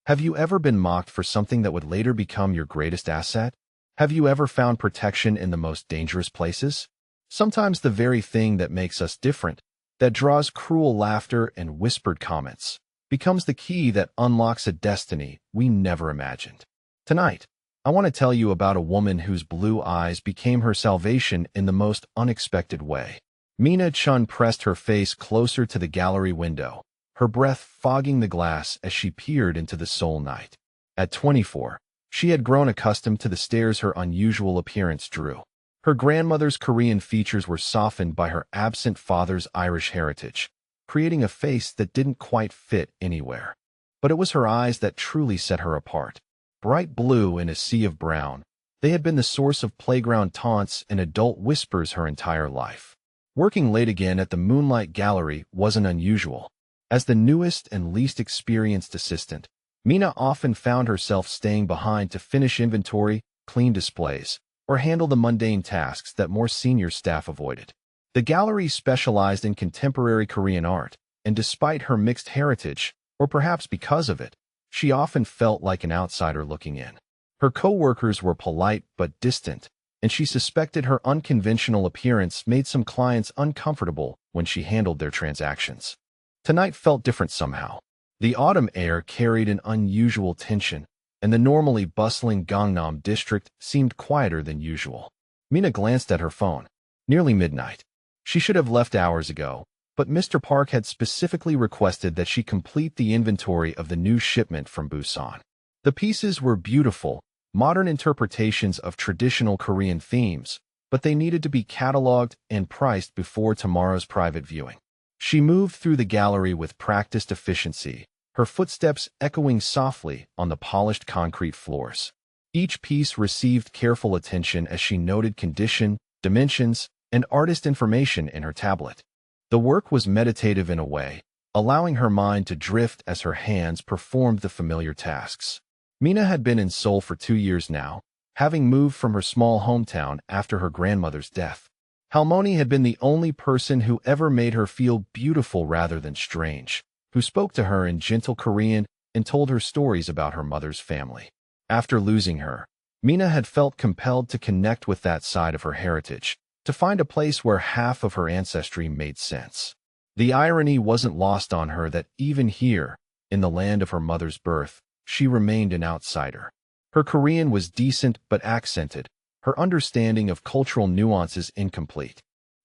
Have you ever been mocked for something that would later become your greatest asset? Have you ever found protection in the most dangerous places? Sometimes the very thing that makes us different, that draws cruel laughter and whispered comments, becomes the key that unlocks a destiny we never imagined. Tonight, I want to tell you about a woman whose blue eyes became her salvation in the most unexpected way. Mina Chun pressed her face closer to the gallery window, her breath fogging the glass as she peered into the Seoul night. At 24, she had grown accustomed to the stares her unusual appearance drew. Her grandmother's Korean features were softened by her absent father's Irish heritage, creating a face that didn't quite fit anywhere. But it was her eyes that truly set her apart. Bright blue in a sea of brown, they had been the source of playground taunts and adult whispers her entire life. Working late again at the Moonlight Gallery wasn't unusual. As the newest and least experienced assistant, Mina often found herself staying behind to finish inventory, clean displays, or handle the mundane tasks that more senior staff avoided. The gallery specialized in contemporary Korean art, and despite her mixed heritage, or perhaps because of it, she often felt like an outsider looking in. Her co-workers were polite but distant, and she suspected her unconventional appearance made some clients uncomfortable when she handled their transactions. Tonight felt different somehow. The autumn air carried an unusual tension, and the normally bustling Gangnam district seemed quieter than usual. Mina glanced at her phone. Nearly midnight. She should have left hours ago, but Mr. Park had specifically requested that she complete the inventory of the new shipment from Busan. The pieces were beautiful, modern interpretations of traditional Korean themes, but they needed to be cataloged and priced before tomorrow's private viewing. She moved through the gallery with practiced efficiency, her footsteps echoing softly on the polished concrete floors. Each piece received careful attention as she noted condition, dimensions, and artist information in her tablet. The work was meditative in a way, allowing her mind to drift as her hands performed the familiar tasks. Mina had been in Seoul for 2 years now, having moved from her small hometown after her grandmother's death. Halmoni had been the only person who ever made her feel beautiful rather than strange, who spoke to her in gentle Korean and told her stories about her mother's family. After losing her, Mina had felt compelled to connect with that side of her heritage, to find a place where half of her ancestry made sense. The irony wasn't lost on her that even here, in the land of her mother's birth, she remained an outsider. Her Korean was decent but accented, her understanding of cultural nuances incomplete.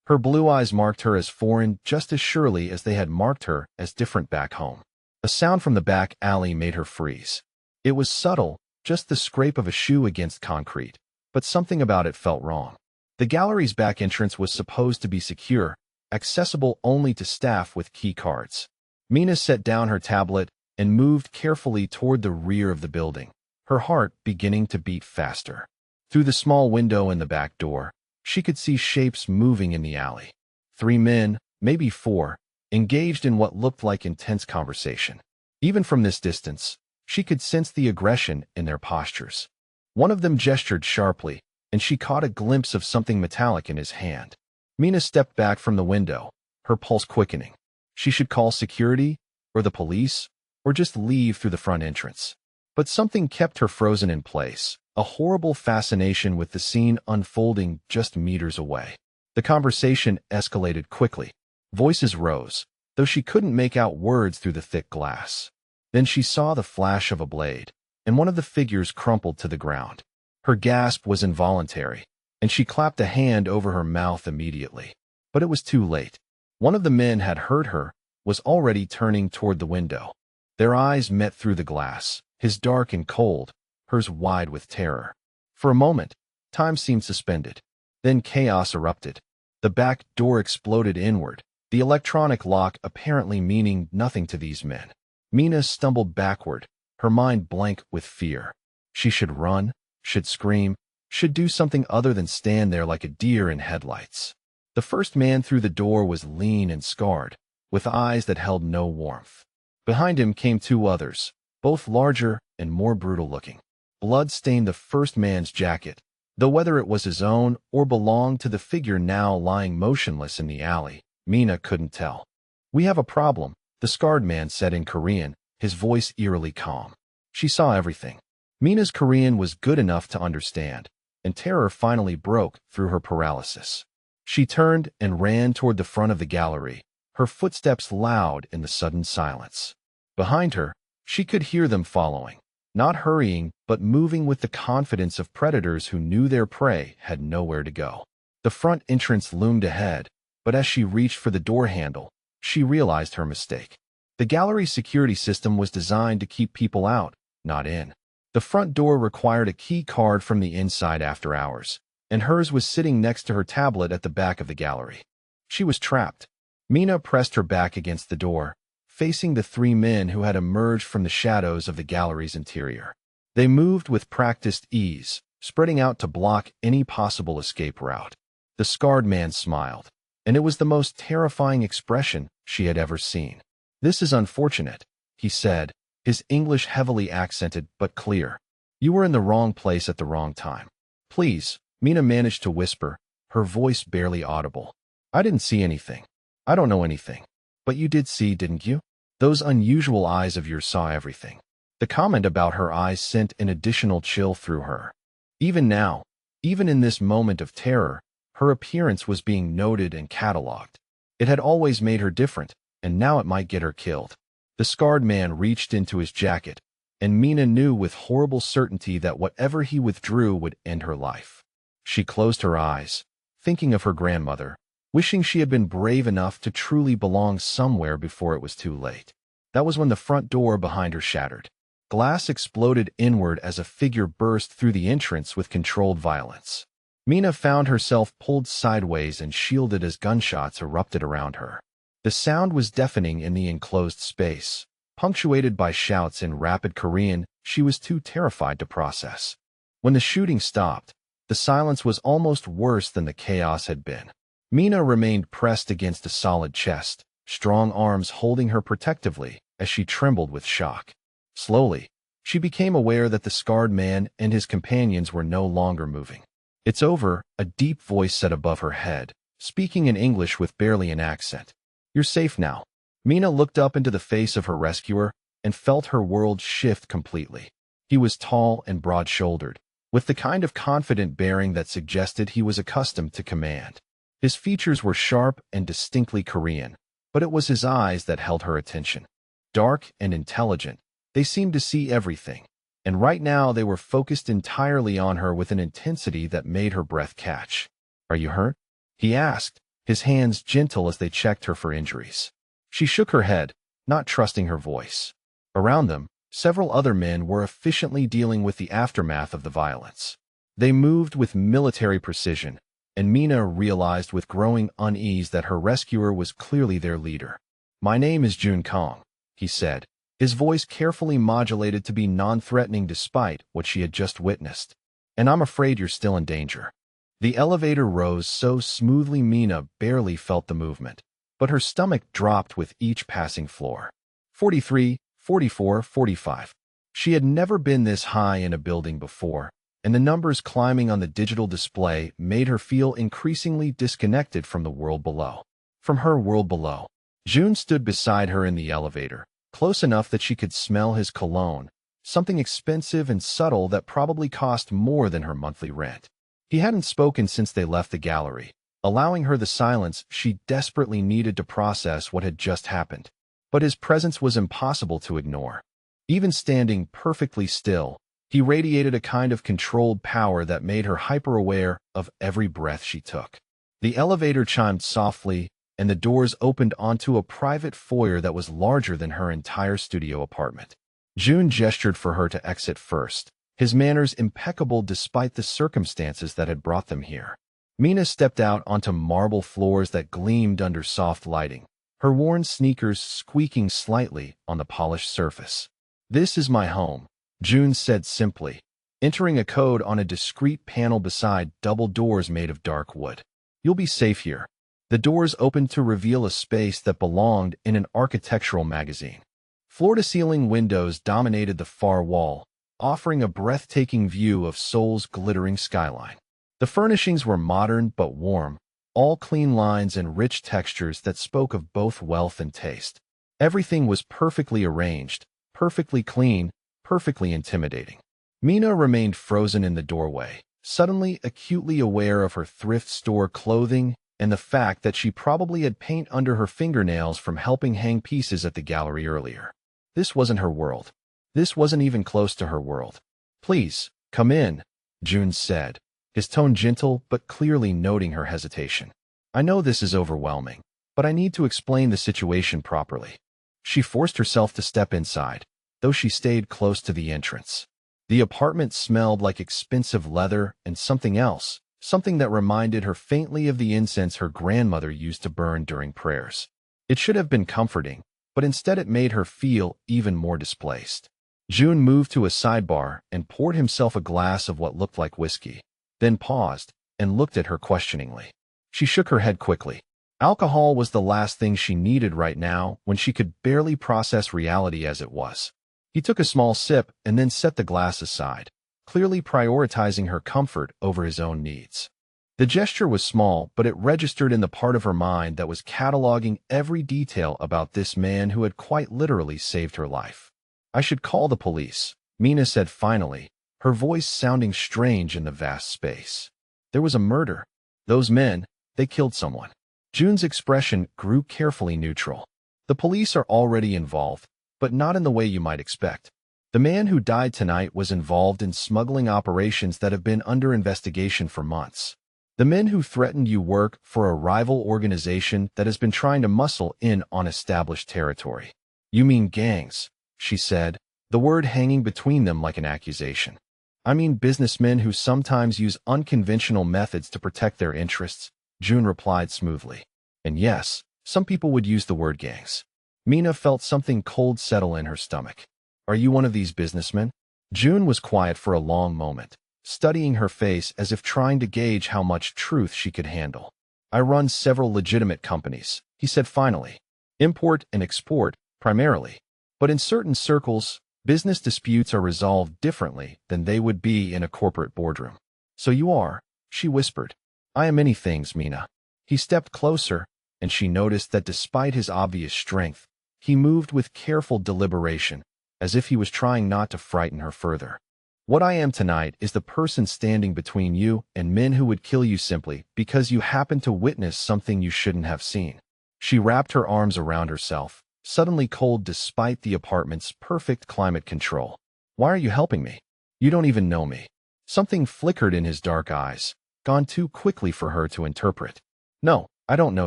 Her blue eyes marked her as foreign just as surely as they had marked her as different back home. A sound from the back alley made her freeze. It was subtle, just the scrape of a shoe against concrete, but something about it felt wrong. The gallery's back entrance was supposed to be secure, accessible only to staff with key cards. Mina set down her tablet and moved carefully toward the rear of the building, her heart beginning to beat faster. Through the small window in the back door, she could see shapes moving in the alley. 3 men, maybe 4, engaged in what looked like intense conversation. Even from this distance, she could sense the aggression in their postures. One of them gestured sharply, and she caught a glimpse of something metallic in his hand. Mina stepped back from the window, her pulse quickening. She should call security, or the police, or just leave through the front entrance. But something kept her frozen in place, a horrible fascination with the scene unfolding just meters away. The conversation escalated quickly. Voices rose, though she couldn't make out words through the thick glass. Then she saw the flash of a blade, and one of the figures crumpled to the ground. Her gasp was involuntary, and she clapped a hand over her mouth immediately. But it was too late. One of the men had heard her, was already turning toward the window. Their eyes met through the glass, his dark and cold, hers wide with terror. For a moment, time seemed suspended. Then chaos erupted. The back door exploded inward, the electronic lock apparently meaning nothing to these men. Mina stumbled backward, her mind blank with fear. She should run, should scream, should do something other than stand there like a deer in headlights. The first man through the door was lean and scarred, with eyes that held no warmth. Behind him came 2 others, both larger and more brutal-looking. Blood stained the first man's jacket, though whether it was his own or belonged to the figure now lying motionless in the alley, Mina couldn't tell. "We have a problem," the scarred man said in Korean, his voice eerily calm. She saw everything. Mina's Korean was good enough to understand, and terror finally broke through her paralysis. She turned and ran toward the front of the gallery, her footsteps loud in the sudden silence. Behind her, she could hear them following, not hurrying but moving with the confidence of predators who knew their prey had nowhere to go. The front entrance loomed ahead, but as she reached for the door handle, she realized her mistake. The gallery's security system was designed to keep people out, not in. The front door required a key card from the inside after hours, and hers was sitting next to her tablet at the back of the gallery. She was trapped. Mina pressed her back against the door, facing the three men who had emerged from the shadows of the gallery's interior. They moved with practiced ease, spreading out to block any possible escape route. The scarred man smiled, and it was the most terrifying expression she had ever seen. "This is unfortunate," he said, his English heavily accented but clear. "You were in the wrong place at the wrong time." "Please," Mina managed to whisper, her voice barely audible. "I didn't see anything. I don't know anything. But you did see, didn't you? Those unusual eyes of yours saw everything." The comment about her eyes sent an additional chill through her. Even now, even in this moment of terror, her appearance was being noted and catalogued. It had always made her different, and now it might get her killed. The scarred man reached into his jacket, and Mina knew with horrible certainty that whatever he withdrew would end her life. She closed her eyes, thinking of her grandmother, wishing she had been brave enough to truly belong somewhere before it was too late. That was when the front door behind her shattered. Glass exploded inward as a figure burst through the entrance with controlled violence. Mina found herself pulled sideways and shielded as gunshots erupted around her. The sound was deafening in the enclosed space, punctuated by shouts in rapid Korean she was too terrified to process. When the shooting stopped, the silence was almost worse than the chaos had been. Mina remained pressed against a solid chest, strong arms holding her protectively as she trembled with shock. Slowly, she became aware that the scarred man and his companions were no longer moving. "It's over," a deep voice said above her head, speaking in English with barely an accent. "You're safe now." Mina looked up into the face of her rescuer and felt her world shift completely. He was tall and broad-shouldered, with the kind of confident bearing that suggested he was accustomed to command. His features were sharp and distinctly Korean, but it was his eyes that held her attention. Dark and intelligent, they seemed to see everything, and right now they were focused entirely on her with an intensity that made her breath catch. "Are you hurt?" he asked, his hands gentle as they checked her for injuries. She shook her head, not trusting her voice. Around them, several other men were efficiently dealing with the aftermath of the violence. They moved with military precision, and Mina realized with growing unease that her rescuer was clearly their leader. "My name is Jun Kong," he said, his voice carefully modulated to be non-threatening despite what she had just witnessed. "And I'm afraid you're still in danger." The elevator rose so smoothly Mina barely felt the movement, but her stomach dropped with each passing floor. 43, 44, 45. She had never been this high in a building before, and the numbers climbing on the digital display made her feel increasingly disconnected from the world below. From her world below. June stood beside her in the elevator, close enough that she could smell his cologne, something expensive and subtle that probably cost more than her monthly rent. He hadn't spoken since they left the gallery, allowing her the silence she desperately needed to process what had just happened. But his presence was impossible to ignore. Even standing perfectly still, he radiated a kind of controlled power that made her hyper-aware of every breath she took. The elevator chimed softly, and the doors opened onto a private foyer that was larger than her entire studio apartment. June gestured for her to exit first, his manners impeccable despite the circumstances that had brought them here. Mina stepped out onto marble floors that gleamed under soft lighting, her worn sneakers squeaking slightly on the polished surface. "This is my home," June said simply, entering a code on a discreet panel beside double doors made of dark wood. "You'll be safe here." The doors opened to reveal a space that belonged in an architectural magazine. Floor-to-ceiling windows dominated the far wall, offering a breathtaking view of Seoul's glittering skyline. The furnishings were modern but warm, all clean lines and rich textures that spoke of both wealth and taste. Everything was perfectly arranged, perfectly clean, perfectly intimidating. Mina remained frozen in the doorway, suddenly acutely aware of her thrift store clothing and the fact that she probably had paint under her fingernails from helping hang pieces at the gallery earlier. This wasn't her world. This wasn't even close to her world. "Please, come in," June said, his tone gentle but clearly noting her hesitation. "I know this is overwhelming, but I need to explain the situation properly." She forced herself to step inside, though she stayed close to the entrance. The apartment smelled like expensive leather and something else, something that reminded her faintly of the incense her grandmother used to burn during prayers. It should have been comforting, but instead it made her feel even more displaced. June moved to a sidebar and poured himself a glass of what looked like whiskey, then paused and looked at her questioningly. She shook her head quickly. Alcohol was the last thing she needed right now when she could barely process reality as it was. He took a small sip and then set the glass aside, clearly prioritizing her comfort over his own needs. The gesture was small, but it registered in the part of her mind that was cataloging every detail about this man who had quite literally saved her life. "I should call the police," Mina said finally, her voice sounding strange in the vast space. "There was a murder. Those men, they killed someone." June's expression grew carefully neutral. "The police are already involved, but not in the way you might expect. The man who died tonight was involved in smuggling operations that have been under investigation for months. The men who threatened you work for a rival organization that has been trying to muscle in on established territory." "You mean gangs," she said, the word hanging between them like an accusation. "I mean businessmen who sometimes use unconventional methods to protect their interests," June replied smoothly. "And yes, some people would use the word gangs." Mina felt something cold settle in her stomach. "Are you one of these businessmen?" June was quiet for a long moment, studying her face as if trying to gauge how much truth she could handle. "I run several legitimate companies," he said finally. "Import and export, primarily. But in certain circles, business disputes are resolved differently than they would be in a corporate boardroom." "So you are," she whispered. "I am many things, Mina." He stepped closer, and she noticed that despite his obvious strength, he moved with careful deliberation, as if he was trying not to frighten her further. "What I am tonight is the person standing between you and men who would kill you simply because you happened to witness something you shouldn't have seen." She wrapped her arms around herself, suddenly cold despite the apartment's perfect climate control. "Why are you helping me? You don't even know me." Something flickered in his dark eyes, gone too quickly for her to interpret. "No, I don't know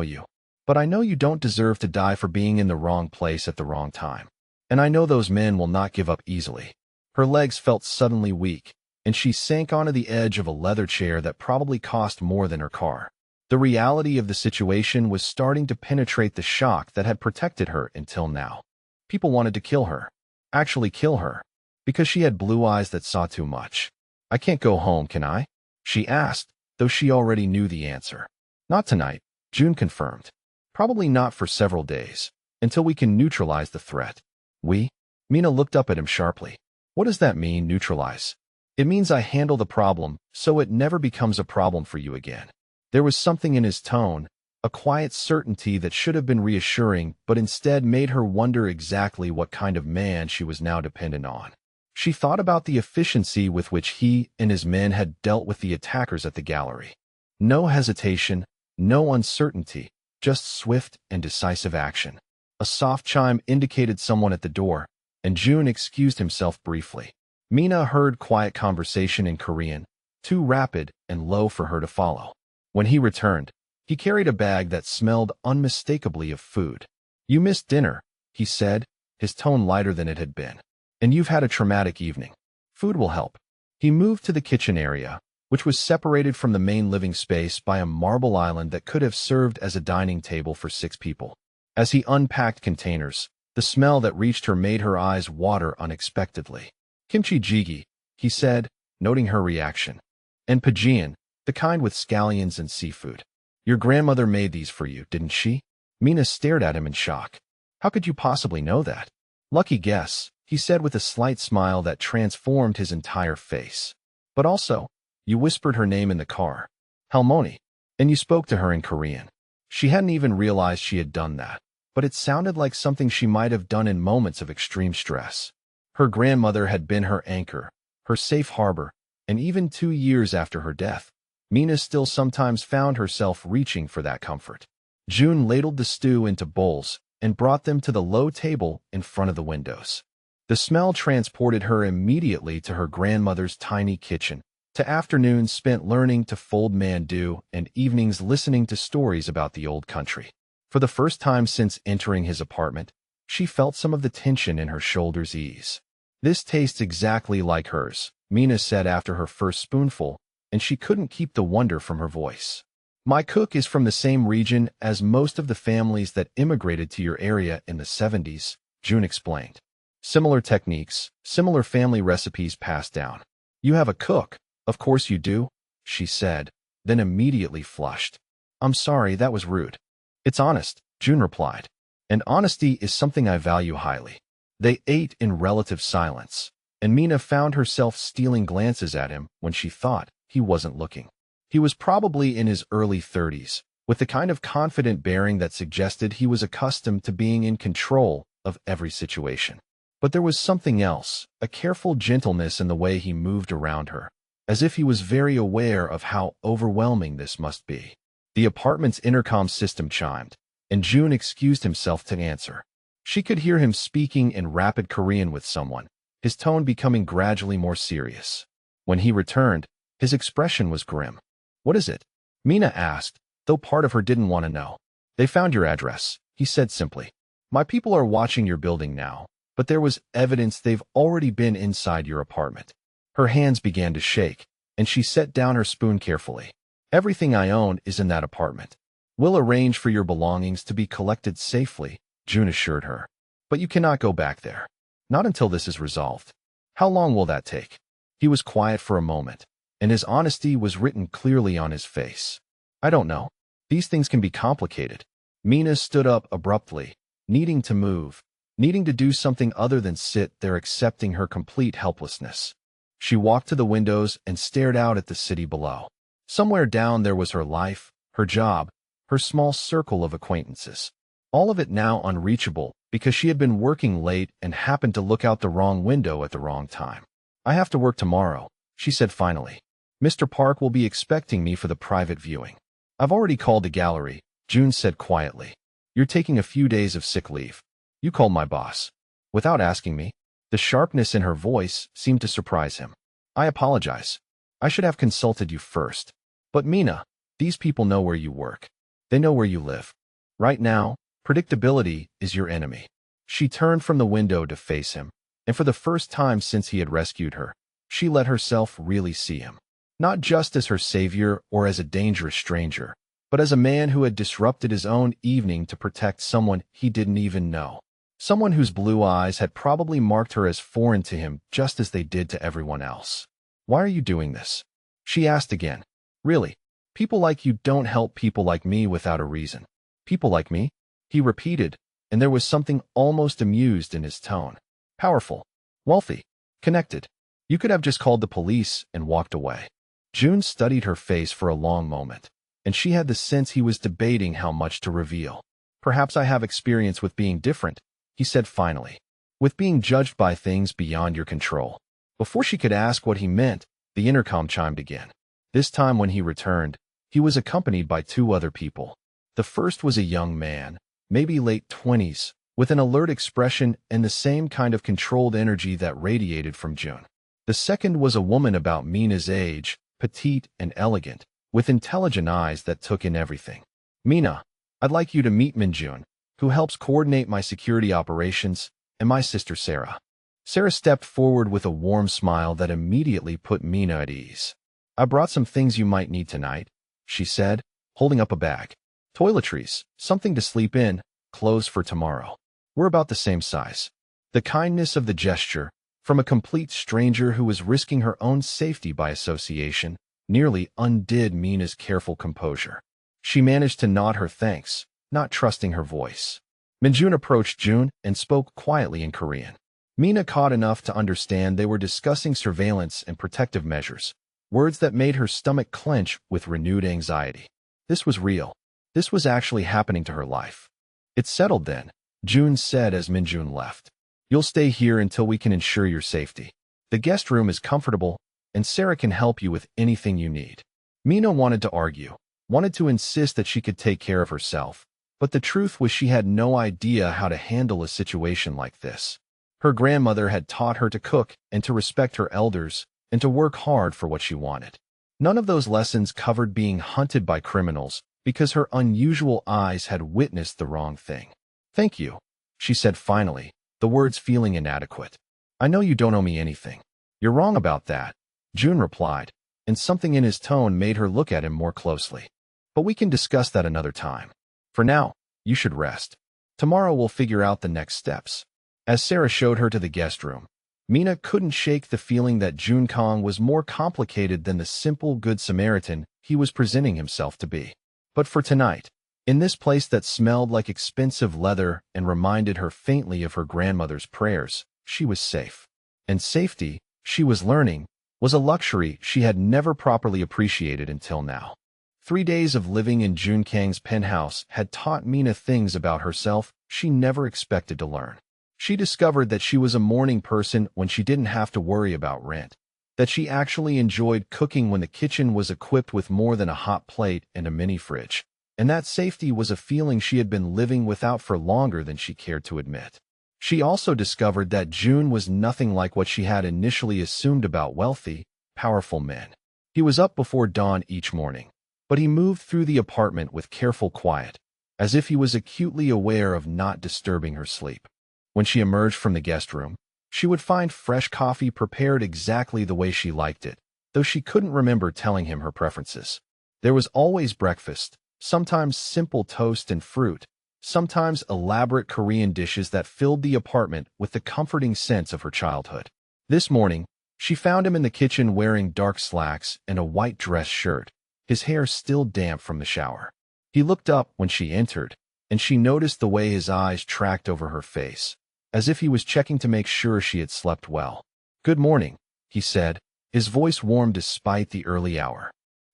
you. But I know you don't deserve to die for being in the wrong place at the wrong time. And I know those men will not give up easily." Her legs felt suddenly weak, and she sank onto the edge of a leather chair that probably cost more than her car. The reality of the situation was starting to penetrate the shock that had protected her until now. People wanted to kill her. Actually kill her. Because she had blue eyes that saw too much. "I can't go home, can I?" she asked, though she already knew the answer. "Not tonight," June confirmed. "Probably not for several days, until we can neutralize the threat." "We?" Mina looked up at him sharply. "What does that mean, neutralize?" "It means I handle the problem so it never becomes a problem for you again." There was something in his tone, a quiet certainty that should have been reassuring, but instead made her wonder exactly what kind of man she was now dependent on. She thought about the efficiency with which he and his men had dealt with the attackers at the gallery. No hesitation, no uncertainty, just swift and decisive action. A soft chime indicated someone at the door, and June excused himself briefly. Mina heard quiet conversation in Korean, too rapid and low for her to follow. When he returned, he carried a bag that smelled unmistakably of food. "You missed dinner," he said, his tone lighter than it had been. "And you've had a traumatic evening. Food will help." He moved to the kitchen area, which was separated from the main living space by a marble island that could have served as a dining table for 6 people. As he unpacked containers, the smell that reached her made her eyes water unexpectedly. "Kimchi jjigae," he said, noting her reaction. "And pajeon, the kind with scallions and seafood. Your grandmother made these for you, didn't she?" Mina stared at him in shock. "How could you possibly know that?" "Lucky guess," he said with a slight smile that transformed his entire face. "But also, you whispered her name in the car. Halmoni. And you spoke to her in Korean." She hadn't even realized she had done that, but it sounded like something she might have done in moments of extreme stress. Her grandmother had been her anchor, her safe harbor, and even 2 years after her death, Mina still sometimes found herself reaching for that comfort. June ladled the stew into bowls and brought them to the low table in front of the windows. The smell transported her immediately to her grandmother's tiny kitchen, to afternoons spent learning to fold mandu and evenings listening to stories about the old country. For the first time since entering his apartment, she felt some of the tension in her shoulders ease. "This tastes exactly like hers," Mina said after her first spoonful, and she couldn't keep the wonder from her voice. "My cook is from the same region as most of the families that immigrated to your area in the 70s, June explained. "Similar techniques, similar family recipes passed down." "You have a cook?" "Of course you do," she said, then immediately flushed. "I'm sorry, that was rude." "It's honest," June replied. "And honesty is something I value highly." They ate in relative silence, and Mina found herself stealing glances at him when she thought he wasn't looking. He was probably in his early 30s, with the kind of confident bearing that suggested he was accustomed to being in control of every situation. But there was something else, a careful gentleness in the way he moved around her, as if he was very aware of how overwhelming this must be. The apartment's intercom system chimed, and June excused himself to answer. She could hear him speaking in rapid Korean with someone, his tone becoming gradually more serious. When he returned, his expression was grim. "What is it?" Mina asked, though part of her didn't want to know. "They found your address," he said simply. "My people are watching your building now, but there was evidence they've already been inside your apartment." Her hands began to shake, and she set down her spoon carefully. "Everything I own is in that apartment. We'll arrange for your belongings to be collected safely," June assured her. "But you cannot go back there. Not until this is resolved." "How long will that take?" He was quiet for a moment, and his honesty was written clearly on his face. "I don't know. These things can be complicated." Mina stood up abruptly, needing to move, needing to do something other than sit there accepting her complete helplessness. She walked to the windows and stared out at the city below. Somewhere down there was her life, her job, her small circle of acquaintances. All of it now unreachable because she had been working late and happened to look out the wrong window at the wrong time. "I have to work tomorrow," she said finally. "Mr. Park will be expecting me for the private viewing." "I've already called the gallery," June said quietly. "You're taking a few days of sick leave." "You called my boss." "Without asking me?" The sharpness in her voice seemed to surprise him. "I apologize. I should have consulted you first. But Mina, these people know where you work. They know where you live. Right now, predictability is your enemy." She turned from the window to face him, and for the first time since he had rescued her, she let herself really see him. Not just as her savior or as a dangerous stranger, but as a man who had disrupted his own evening to protect someone he didn't even know. Someone whose blue eyes had probably marked her as foreign to him just as they did to everyone else. "Why are you doing this?" she asked again. "Really, people like you don't help people like me without a reason." "People like me?" he repeated, and there was something almost amused in his tone. "Powerful, wealthy, connected. You could have just called the police and walked away." June studied her face for a long moment, and she had the sense he was debating how much to reveal. "Perhaps I have experience with being different," he said finally. "With being judged by things beyond your control." Before she could ask what he meant, the intercom chimed again. This time when he returned, he was accompanied by 2 other people. The first was a young man, maybe late 20s, with an alert expression and the same kind of controlled energy that radiated from June. The second was a woman about Mina's age, petite and elegant, with intelligent eyes that took in everything. "Mina, I'd like you to meet Minjun, who helps coordinate my security operations, and my sister Sarah." Sarah stepped forward with a warm smile that immediately put Mina at ease. "I brought some things you might need tonight," she said, holding up a bag. "Toiletries, something to sleep in, clothes for tomorrow. We're about the same size." The kindness of the gesture, from a complete stranger who was risking her own safety by association, nearly undid Mina's careful composure. She managed to nod her thanks, not trusting her voice. Minjun approached June and spoke quietly in Korean. Mina caught enough to understand they were discussing surveillance and protective measures, words that made her stomach clench with renewed anxiety. This was real. This was actually happening to her life. "It's settled then," June said as Minjun left. You'll stay here until we can ensure your safety. The guest room is comfortable, and Sarah can help you with anything you need. Mina wanted to argue, wanted to insist that she could take care of herself, but the truth was she had no idea how to handle a situation like this. Her grandmother had taught her to cook and to respect her elders and to work hard for what she wanted. None of those lessons covered being hunted by criminals because her unusual eyes had witnessed the wrong thing. "Thank you," she said finally, the words feeling inadequate. "I know you don't owe me anything." "You're wrong about that," June replied, and something in his tone made her look at him more closely. "But we can discuss that another time. For now, you should rest. Tomorrow we'll figure out the next steps." As Sarah showed her to the guest room, Mina couldn't shake the feeling that June Kong was more complicated than the simple Good Samaritan he was presenting himself to be. But for tonight, in this place that smelled like expensive leather and reminded her faintly of her grandmother's prayers, she was safe. And safety, she was learning, was a luxury she had never properly appreciated until now. 3 days of living in June Kang's penthouse had taught Mina things about herself she never expected to learn. She discovered that she was a morning person when she didn't have to worry about rent, that she actually enjoyed cooking when the kitchen was equipped with more than a hot plate and a mini fridge, and that safety was a feeling she had been living without for longer than she cared to admit. She also discovered that June was nothing like what she had initially assumed about wealthy, powerful men. He was up before dawn each morning, but he moved through the apartment with careful quiet, as if he was acutely aware of not disturbing her sleep. When she emerged from the guest room, she would find fresh coffee prepared exactly the way she liked it, though she couldn't remember telling him her preferences. There was always breakfast, sometimes simple toast and fruit, sometimes elaborate Korean dishes that filled the apartment with the comforting sense of her childhood. This morning, she found him in the kitchen wearing dark slacks and a white dress shirt, his hair still damp from the shower. He looked up when she entered, and she noticed the way his eyes tracked over her face, as if he was checking to make sure she had slept well. "Good morning," he said, his voice warm despite the early hour.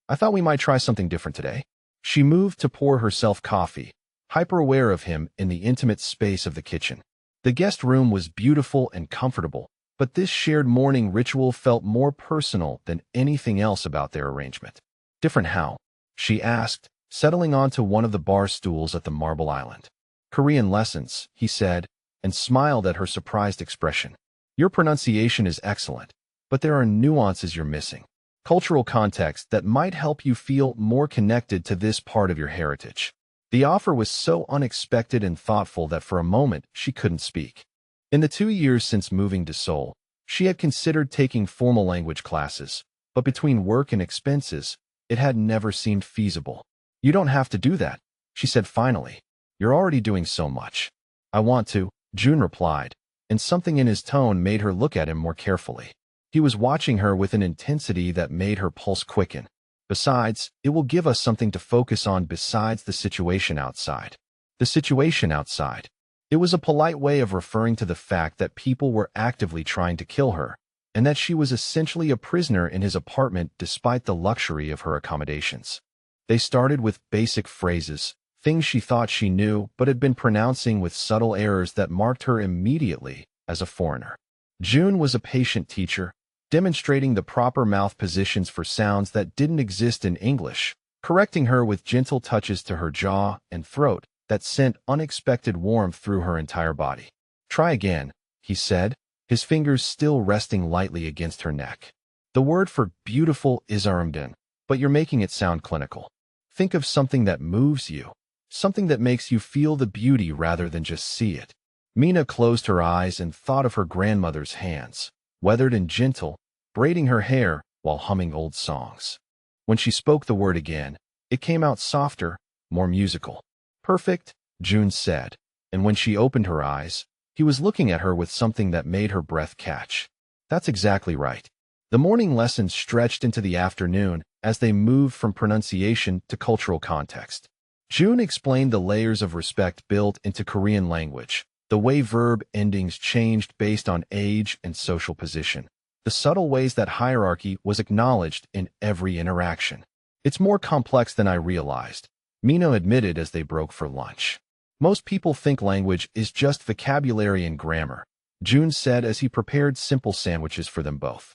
"I thought we might try something different today." She moved to pour herself coffee, hyper-aware of him in the intimate space of the kitchen. The guest room was beautiful and comfortable, but this shared morning ritual felt more personal than anything else about their arrangement. "Different how?" she asked, settling onto one of the bar stools at the Marble Island. "Korean lessons," he said, and smiled at her surprised expression. "Your pronunciation is excellent, but there are nuances you're missing. Cultural context that might help you feel more connected to this part of your heritage." The offer was so unexpected and thoughtful that for a moment she couldn't speak. In the 2 years since moving to Seoul, she had considered taking formal language classes, but between work and expenses, it had never seemed feasible. "You don't have to do that," she said finally. "You're already doing so much." "I want to," June replied, and something in his tone made her look at him more carefully. He was watching her with an intensity that made her pulse quicken. "Besides, it will give us something to focus on besides the situation outside." The situation outside. It was a polite way of referring to the fact that people were actively trying to kill her, and that she was essentially a prisoner in his apartment despite the luxury of her accommodations. They started with basic phrases, things she thought she knew but had been pronouncing with subtle errors that marked her immediately as a foreigner. June was a patient teacher, demonstrating the proper mouth positions for sounds that didn't exist in English, correcting her with gentle touches to her jaw and throat that sent unexpected warmth through her entire body. "Try again," he said, his fingers still resting lightly against her neck. "The word for beautiful is arumdan, but you're making it sound clinical. Think of something that moves you, something that makes you feel the beauty rather than just see it." Mina closed her eyes and thought of her grandmother's hands, weathered and gentle, braiding her hair while humming old songs. When she spoke the word again, it came out softer, more musical. "Perfect," June said, and when she opened her eyes, he was looking at her with something that made her breath catch. "That's exactly right." The morning lessons stretched into the afternoon as they moved from pronunciation to cultural context. June explained the layers of respect built into Korean language, the way verb endings changed based on age and social position, the subtle ways that hierarchy was acknowledged in every interaction. "It's more complex than I realized," Mina admitted as they broke for lunch. "Most people think language is just vocabulary and grammar," June said as he prepared simple sandwiches for them both.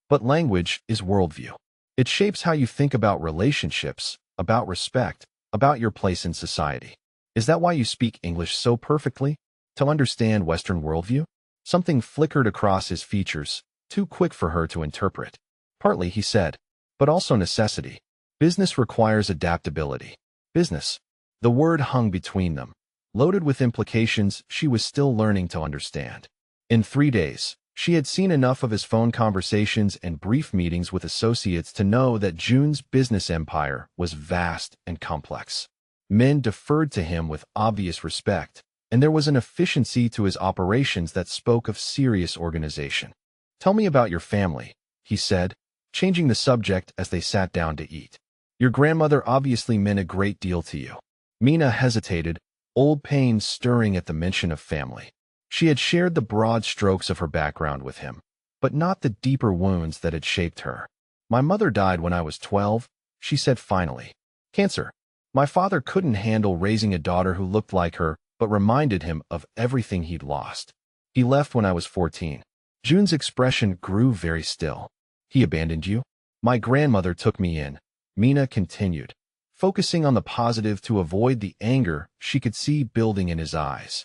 But language is worldview. It shapes how you think about relationships, about respect, about your place in society. Is that why you speak English so perfectly? To understand Western worldview? Something flickered across his features, too quick for her to interpret. Partly, he said, but also necessity. Business requires adaptability. Business. The word hung between them, loaded with implications she was still learning to understand. In 3 days, she had seen enough of his phone conversations and brief meetings with associates to know that June's business empire was vast and complex. Men deferred to him with obvious respect, and there was an efficiency to his operations that spoke of serious organization. "Tell me about your family," he said, changing the subject as they sat down to eat. "Your grandmother obviously meant a great deal to you." Mina hesitated, old pain stirring at the mention of family. She had shared the broad strokes of her background with him, but not the deeper wounds that had shaped her. "My mother died when I was 12, she said finally. "Cancer. My father couldn't handle raising a daughter who looked like her, but reminded him of everything he'd lost. He left when I was 14. June's expression grew very still. "He abandoned you?" "My grandmother took me in," Mina continued, focusing on the positive to avoid the anger she could see building in his eyes.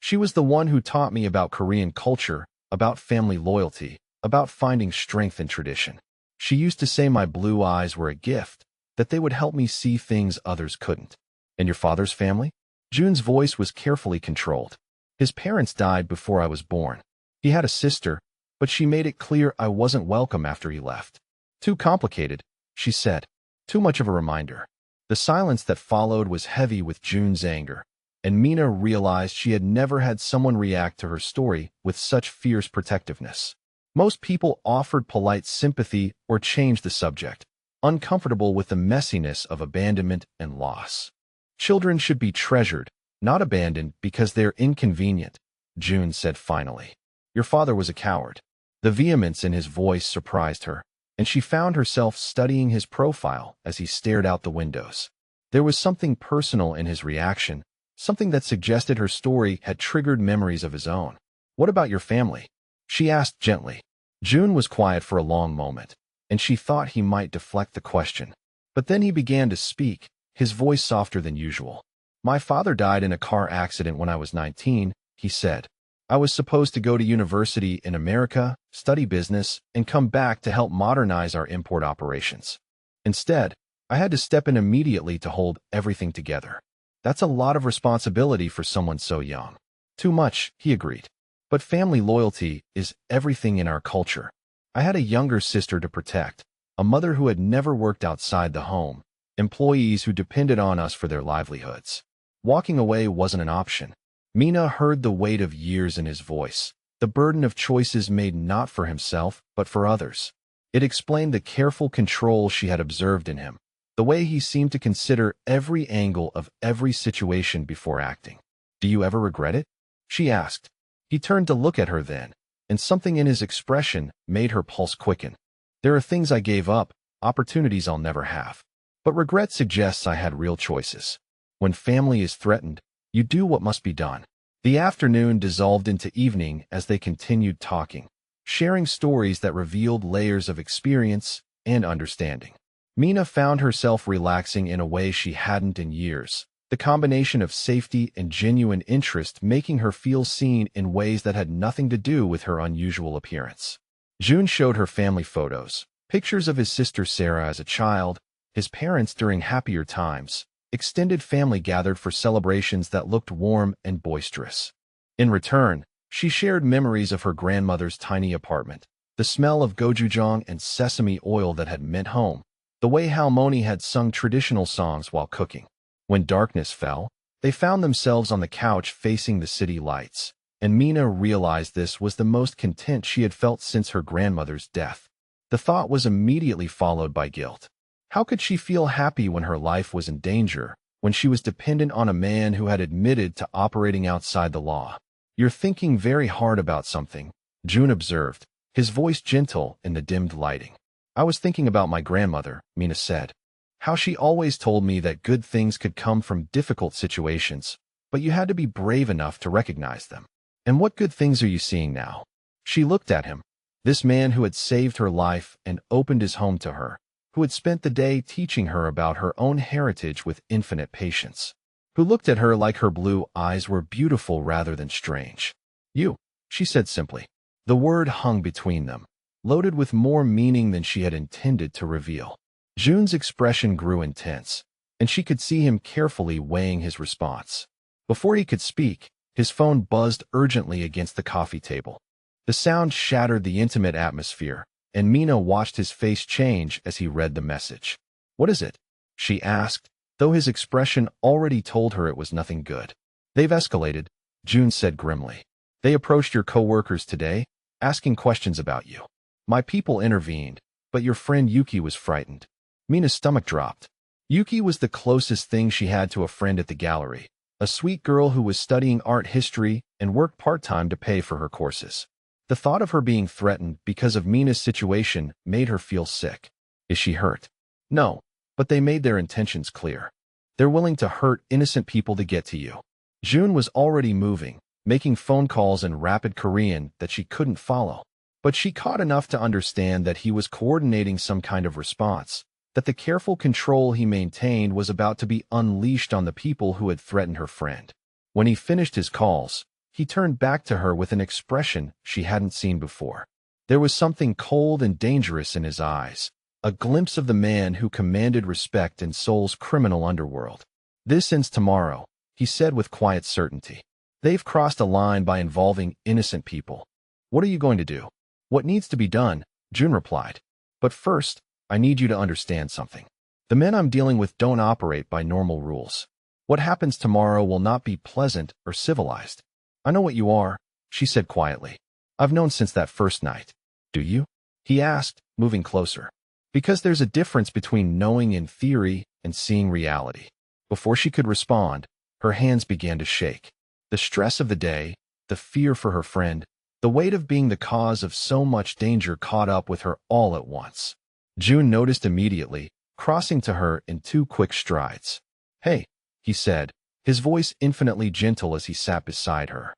"She was the one who taught me about Korean culture, about family loyalty, about finding strength in tradition. She used to say my blue eyes were a gift, that they would help me see things others couldn't." "And your father's family?" June's voice was carefully controlled. "His parents died before I was born. He had a sister, but she made it clear I wasn't welcome after he left." "Too complicated," she said. "Too much of a reminder." The silence that followed was heavy with June's anger, and Mina realized she had never had someone react to her story with such fierce protectiveness. Most people offered polite sympathy or changed the subject, uncomfortable with the messiness of abandonment and loss. "Children should be treasured, not abandoned because they're inconvenient," June said finally. "Your father was a coward." The vehemence in his voice surprised her, and she found herself studying his profile as he stared out the windows. There was something personal in his reaction, something that suggested her story had triggered memories of his own. "What about your family?" she asked gently. June was quiet for a long moment, and she thought he might deflect the question. But then he began to speak, his voice softer than usual. "My father died in a car accident when I was 19, he said. "I was supposed to go to university in America, study business, and come back to help modernize our import operations. Instead, I had to step in immediately to hold everything together. That's a lot of responsibility for someone so young." "Too much," he agreed. "But family loyalty is everything in our culture. I had a younger sister to protect, a mother who had never worked outside the home, employees who depended on us for their livelihoods. Walking away wasn't an option." Mina heard the weight of years in his voice, the burden of choices made not for himself, but for others. It explained the careful control she had observed in him, the way he seemed to consider every angle of every situation before acting. "Do you ever regret it?" she asked. He turned to look at her then, and something in his expression made her pulse quicken. "There are things I gave up, opportunities I'll never have. But regret suggests I had real choices. When family is threatened, you do what must be done." The afternoon dissolved into evening as they continued talking, sharing stories that revealed layers of experience and understanding. Mina found herself relaxing in a way she hadn't in years, the combination of safety and genuine interest making her feel seen in ways that had nothing to do with her unusual appearance. June showed her family photos, pictures of his sister Sarah as a child, his parents during happier times, extended family gathered for celebrations that looked warm and boisterous. In return, she shared memories of her grandmother's tiny apartment, the smell of gochujang and sesame oil that had meant home, the way Halmoni had sung traditional songs while cooking. When darkness fell, they found themselves on the couch facing the city lights, and Mina realized this was the most content she had felt since her grandmother's death. The thought was immediately followed by guilt. How could she feel happy when her life was in danger, when she was dependent on a man who had admitted to operating outside the law? "You're thinking very hard about something," June observed, his voice gentle in the dimmed lighting. "I was thinking about my grandmother," Mina said. "How she always told me that good things could come from difficult situations, but you had to be brave enough to recognize them. And what good things are you seeing now? She looked at him. This man who had saved her life and opened his home to her, who had spent the day teaching her about her own heritage with infinite patience, who looked at her like her blue eyes were beautiful rather than strange. You, she said simply. The word hung between them, loaded with more meaning than she had intended to reveal. June's expression grew intense, and she could see him carefully weighing his response. Before he could speak, his phone buzzed urgently against the coffee table. The sound shattered the intimate atmosphere, and Mina watched his face change as he read the message. What is it? She asked, though his expression already told her it was nothing good. They've escalated, June said grimly. They approached your co-workers today, asking questions about you. My people intervened, but your friend Yuki was frightened. Mina's stomach dropped. Yuki was the closest thing she had to a friend at the gallery, a sweet girl who was studying art history and worked part-time to pay for her courses. The thought of her being threatened because of Mina's situation made her feel sick. Is she hurt? No, but they made their intentions clear. They're willing to hurt innocent people to get to you. June was already moving, making phone calls in rapid Korean that she couldn't follow. But she caught enough to understand that he was coordinating some kind of response, that the careful control he maintained was about to be unleashed on the people who had threatened her friend. When he finished his calls, he turned back to her with an expression she hadn't seen before. There was something cold and dangerous in his eyes, a glimpse of the man who commanded respect in Seoul's criminal underworld. This ends tomorrow, he said with quiet certainty. They've crossed a line by involving innocent people. What are you going to do? What needs to be done? June replied. But first, I need you to understand something. The men I'm dealing with don't operate by normal rules. What happens tomorrow will not be pleasant or civilized. I know what you are, she said quietly. I've known since that first night. Do you? He asked, moving closer. Because there's a difference between knowing in theory and seeing reality. Before she could respond, her hands began to shake. The stress of the day, the fear for her friend, the weight of being the cause of so much danger caught up with her all at once. June noticed immediately, crossing to her in 2 quick strides. Hey, he said, his voice infinitely gentle as he sat beside her.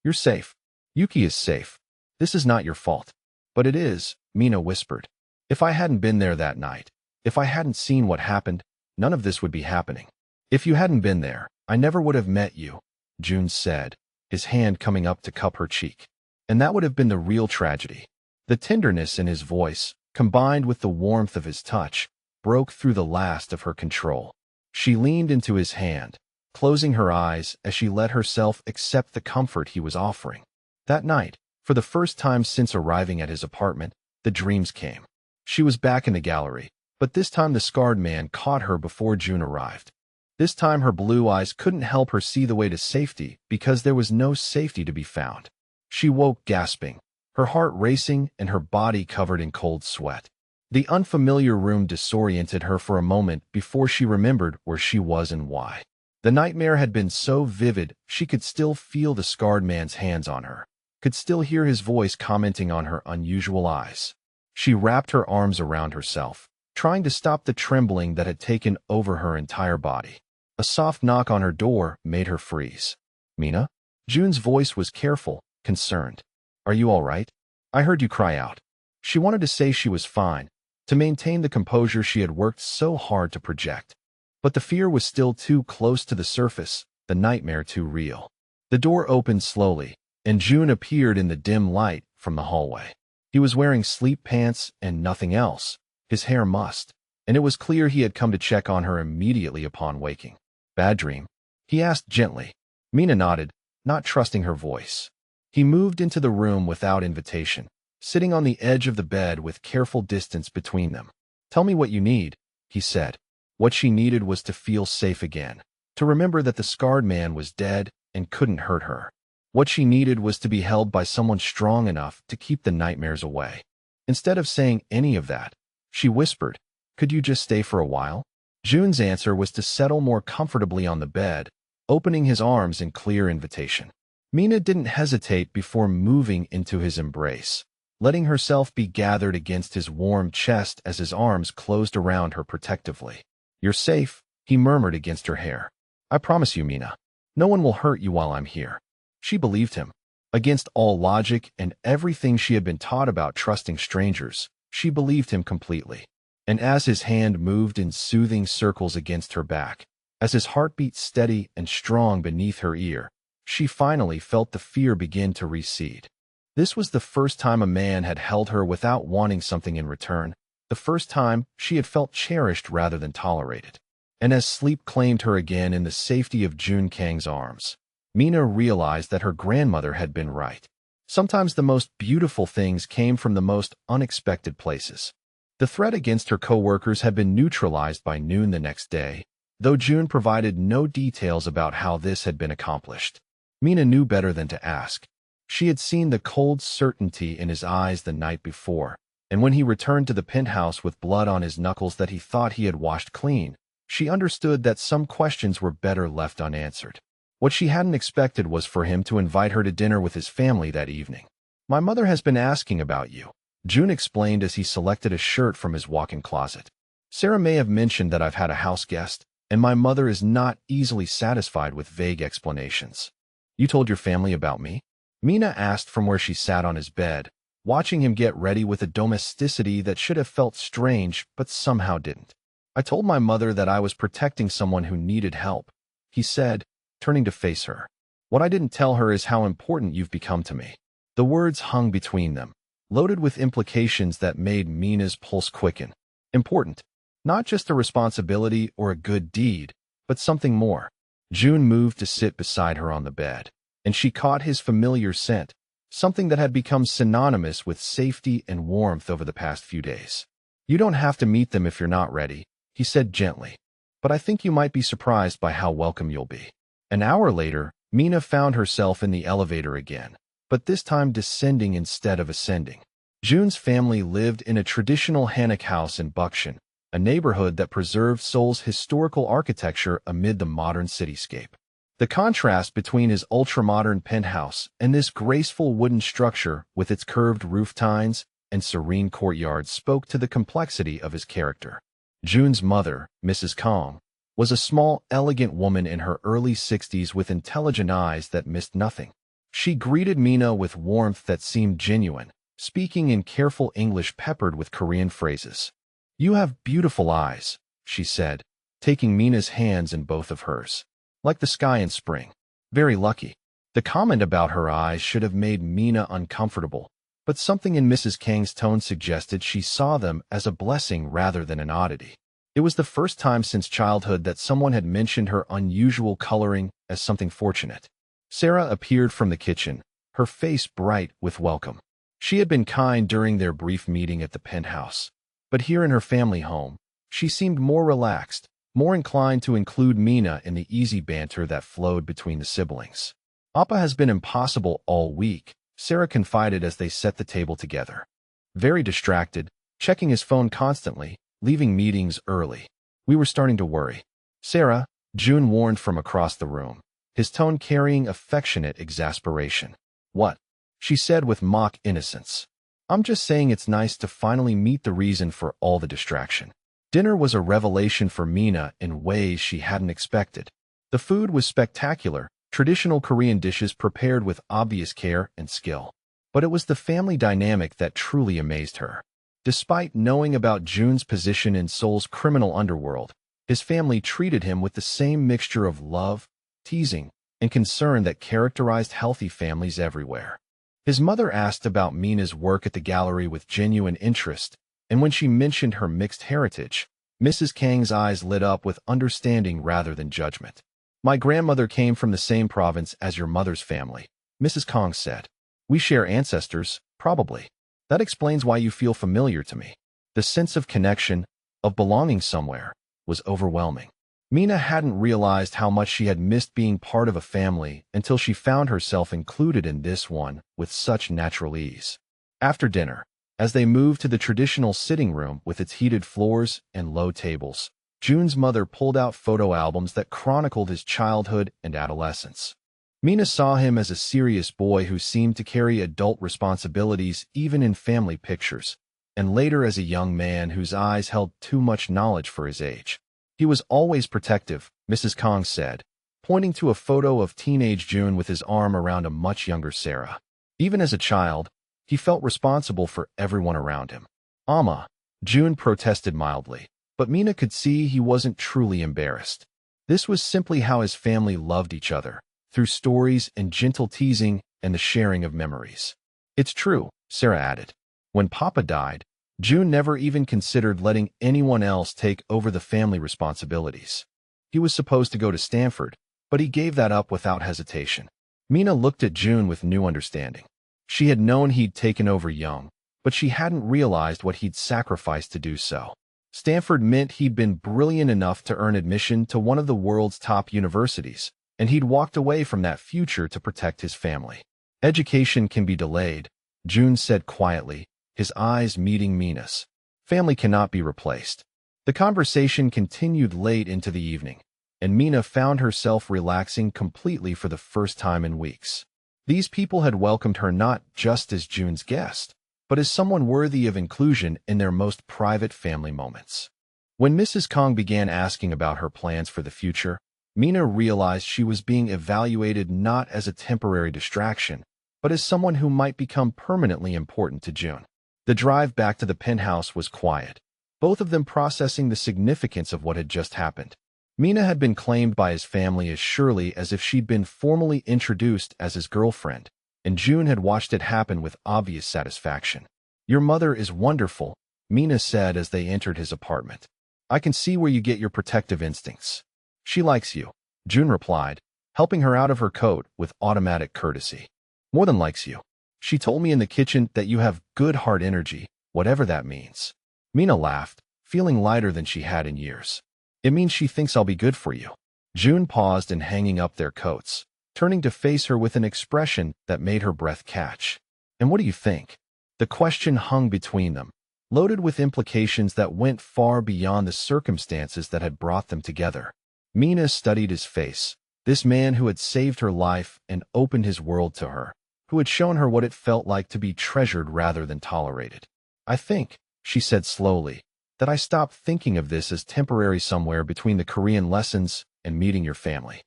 You're safe. Yuki is safe. This is not your fault. But it is, Mina whispered. If I hadn't been there that night, if I hadn't seen what happened, none of this would be happening. If you hadn't been there, I never would have met you, June said, his hand coming up to cup her cheek. And that would have been the real tragedy. The tenderness in his voice, combined with the warmth of his touch, broke through the last of her control. She leaned into his hand, closing her eyes as she let herself accept the comfort he was offering. That night, for the first time since arriving at his apartment, the dreams came. She was back in the gallery, but this time the scarred man caught her before June arrived. This time her blue eyes couldn't help her see the way to safety because there was no safety to be found. She woke gasping, her heart racing and her body covered in cold sweat. The unfamiliar room disoriented her for a moment before she remembered where she was and why. The nightmare had been so vivid she could still feel the scarred man's hands on her, could still hear his voice commenting on her unusual eyes. She wrapped her arms around herself, trying to stop the trembling that had taken over her entire body. A soft knock on her door made her freeze. Mina? June's voice was careful, concerned. Are you all right? I heard you cry out. She wanted to say she was fine, to maintain the composure she had worked so hard to project. But the fear was still too close to the surface, the nightmare too real. The door opened slowly, and June appeared in the dim light from the hallway. He was wearing sleep pants and nothing else, his hair mussed, and it was clear he had come to check on her immediately upon waking. Bad dream? He asked gently. Mina nodded, not trusting her voice. He moved into the room without invitation, sitting on the edge of the bed with careful distance between them. Tell me what you need, he said. What she needed was to feel safe again, to remember that the scarred man was dead and couldn't hurt her. What she needed was to be held by someone strong enough to keep the nightmares away. Instead of saying any of that, she whispered, Could you just stay for a while? June's answer was to settle more comfortably on the bed, opening his arms in clear invitation. Mina didn't hesitate before moving into his embrace, letting herself be gathered against his warm chest as his arms closed around her protectively. You're safe, he murmured against her hair. I promise you, Mina. No one will hurt you while I'm here. She believed him. Against all logic and everything she had been taught about trusting strangers, she believed him completely. And as his hand moved in soothing circles against her back, as his heart beat steady and strong beneath her ear, she finally felt the fear begin to recede. This was the first time a man had held her without wanting something in return, the first time she had felt cherished rather than tolerated. And as sleep claimed her again in the safety of Jun Kang's arms, Mina realized that her grandmother had been right. Sometimes the most beautiful things came from the most unexpected places. The threat against her co-workers had been neutralized by noon the next day, though June provided no details about how this had been accomplished. Mina knew better than to ask. She had seen the cold certainty in his eyes the night before, and when he returned to the penthouse with blood on his knuckles that he thought he had washed clean, she understood that some questions were better left unanswered. What she hadn't expected was for him to invite her to dinner with his family that evening. "My mother has been asking about you," June explained as he selected a shirt from his walk-in closet. "Sarah may have mentioned that I've had a house guest, and my mother is not easily satisfied with vague explanations." "You told your family about me?" Mina asked from where she sat on his bed, watching him get ready with a domesticity that should have felt strange but somehow didn't. "I told my mother that I was protecting someone who needed help," he said, turning to face her. "What I didn't tell her is how important you've become to me." The words hung between them, loaded with implications that made Mina's pulse quicken. Important. Not just a responsibility or a good deed, but something more. June moved to sit beside her on the bed, and she caught his familiar scent, something that had become synonymous with safety and warmth over the past few days. "You don't have to meet them if you're not ready," he said gently, "but I think you might be surprised by how welcome you'll be." An hour later, Mina found herself in the elevator again, but this time descending instead of ascending. June's family lived in a traditional Hanok house in Bukshan, a neighborhood that preserved Seoul's historical architecture amid the modern cityscape. The contrast between his ultra-modern penthouse and this graceful wooden structure with its curved roof tines and serene courtyards spoke to the complexity of his character. June's mother, Mrs. Kong, was a small, elegant woman in her early 60s with intelligent eyes that missed nothing. She greeted Mina with warmth that seemed genuine, speaking in careful English peppered with Korean phrases. "You have beautiful eyes," she said, taking Mina's hands in both of hers. "Like the sky in spring. Very lucky." The comment about her eyes should have made Mina uncomfortable, but something in Mrs. Kang's tone suggested she saw them as a blessing rather than an oddity. It was the first time since childhood that someone had mentioned her unusual coloring as something fortunate. Sarah appeared from the kitchen, her face bright with welcome. She had been kind during their brief meeting at the penthouse, but here in her family home, she seemed more relaxed, more inclined to include Mina in the easy banter that flowed between the siblings. "Appa has been impossible all week," Sarah confided as they set the table together. "Very distracted, checking his phone constantly, leaving meetings early. We were starting to worry." "Sarah," June warned from across the room, his tone carrying affectionate exasperation. "What?" she said with mock innocence. "I'm just saying it's nice to finally meet the reason for all the distraction." Dinner was a revelation for Mina in ways she hadn't expected. The food was spectacular, traditional Korean dishes prepared with obvious care and skill. But it was the family dynamic that truly amazed her. Despite knowing about June's position in Seoul's criminal underworld, his family treated him with the same mixture of love, teasing, and concern that characterized healthy families everywhere. His mother asked about Mina's work at the gallery with genuine interest, and when she mentioned her mixed heritage, Mrs. Kang's eyes lit up with understanding rather than judgment. "My grandmother came from the same province as your mother's family," Mrs. Kong said. "We share ancestors, probably. That explains why you feel familiar to me." The sense of connection, of belonging somewhere, was overwhelming. Mina hadn't realized how much she had missed being part of a family until she found herself included in this one with such natural ease. After dinner, as they moved to the traditional sitting room with its heated floors and low tables, June's mother pulled out photo albums that chronicled his childhood and adolescence. Mina saw him as a serious boy who seemed to carry adult responsibilities even in family pictures, and later as a young man whose eyes held too much knowledge for his age. "He was always protective," Mrs. Kong said, pointing to a photo of teenage June with his arm around a much younger Sarah. Even as a child, he felt responsible for everyone around him. "Amma," June protested mildly, but Mina could see he wasn't truly embarrassed. This was simply how his family loved each other, through stories and gentle teasing and the sharing of memories. "It's true," Sarah added. "When Papa died, June never even considered letting anyone else take over the family responsibilities. He was supposed to go to Stanford, but he gave that up without hesitation." Mina looked at June with new understanding. She had known he'd taken over young, but she hadn't realized what he'd sacrificed to do so. Stanford meant he'd been brilliant enough to earn admission to one of the world's top universities, and he'd walked away from that future to protect his family. "Education can be delayed," June said quietly, his eyes meeting Mina's. "Family cannot be replaced." The conversation continued late into the evening, and Mina found herself relaxing completely for the first time in weeks. These people had welcomed her not just as June's guest, but as someone worthy of inclusion in their most private family moments. When Mrs. Kong began asking about her plans for the future, Mina realized she was being evaluated not as a temporary distraction, but as someone who might become permanently important to June. The drive back to the penthouse was quiet, both of them processing the significance of what had just happened. Mina had been claimed by his family as surely as if she'd been formally introduced as his girlfriend, and June had watched it happen with obvious satisfaction. "Your mother is wonderful," Mina said as they entered his apartment. "I can see where you get your protective instincts." "She likes you," June replied, helping her out of her coat with automatic courtesy. "More than likes you. She told me in the kitchen that you have good heart energy, whatever that means." Mina laughed, feeling lighter than she had in years. "It means she thinks I'll be good for you." June paused in hanging up their coats, turning to face her with an expression that made her breath catch. "And what do you think?" The question hung between them, loaded with implications that went far beyond the circumstances that had brought them together. Mina studied his face, this man who had saved her life and opened his world to her, who had shown her what it felt like to be treasured rather than tolerated. "I think," she said slowly, "that I stopped thinking of this as temporary somewhere between the Korean lessons and meeting your family."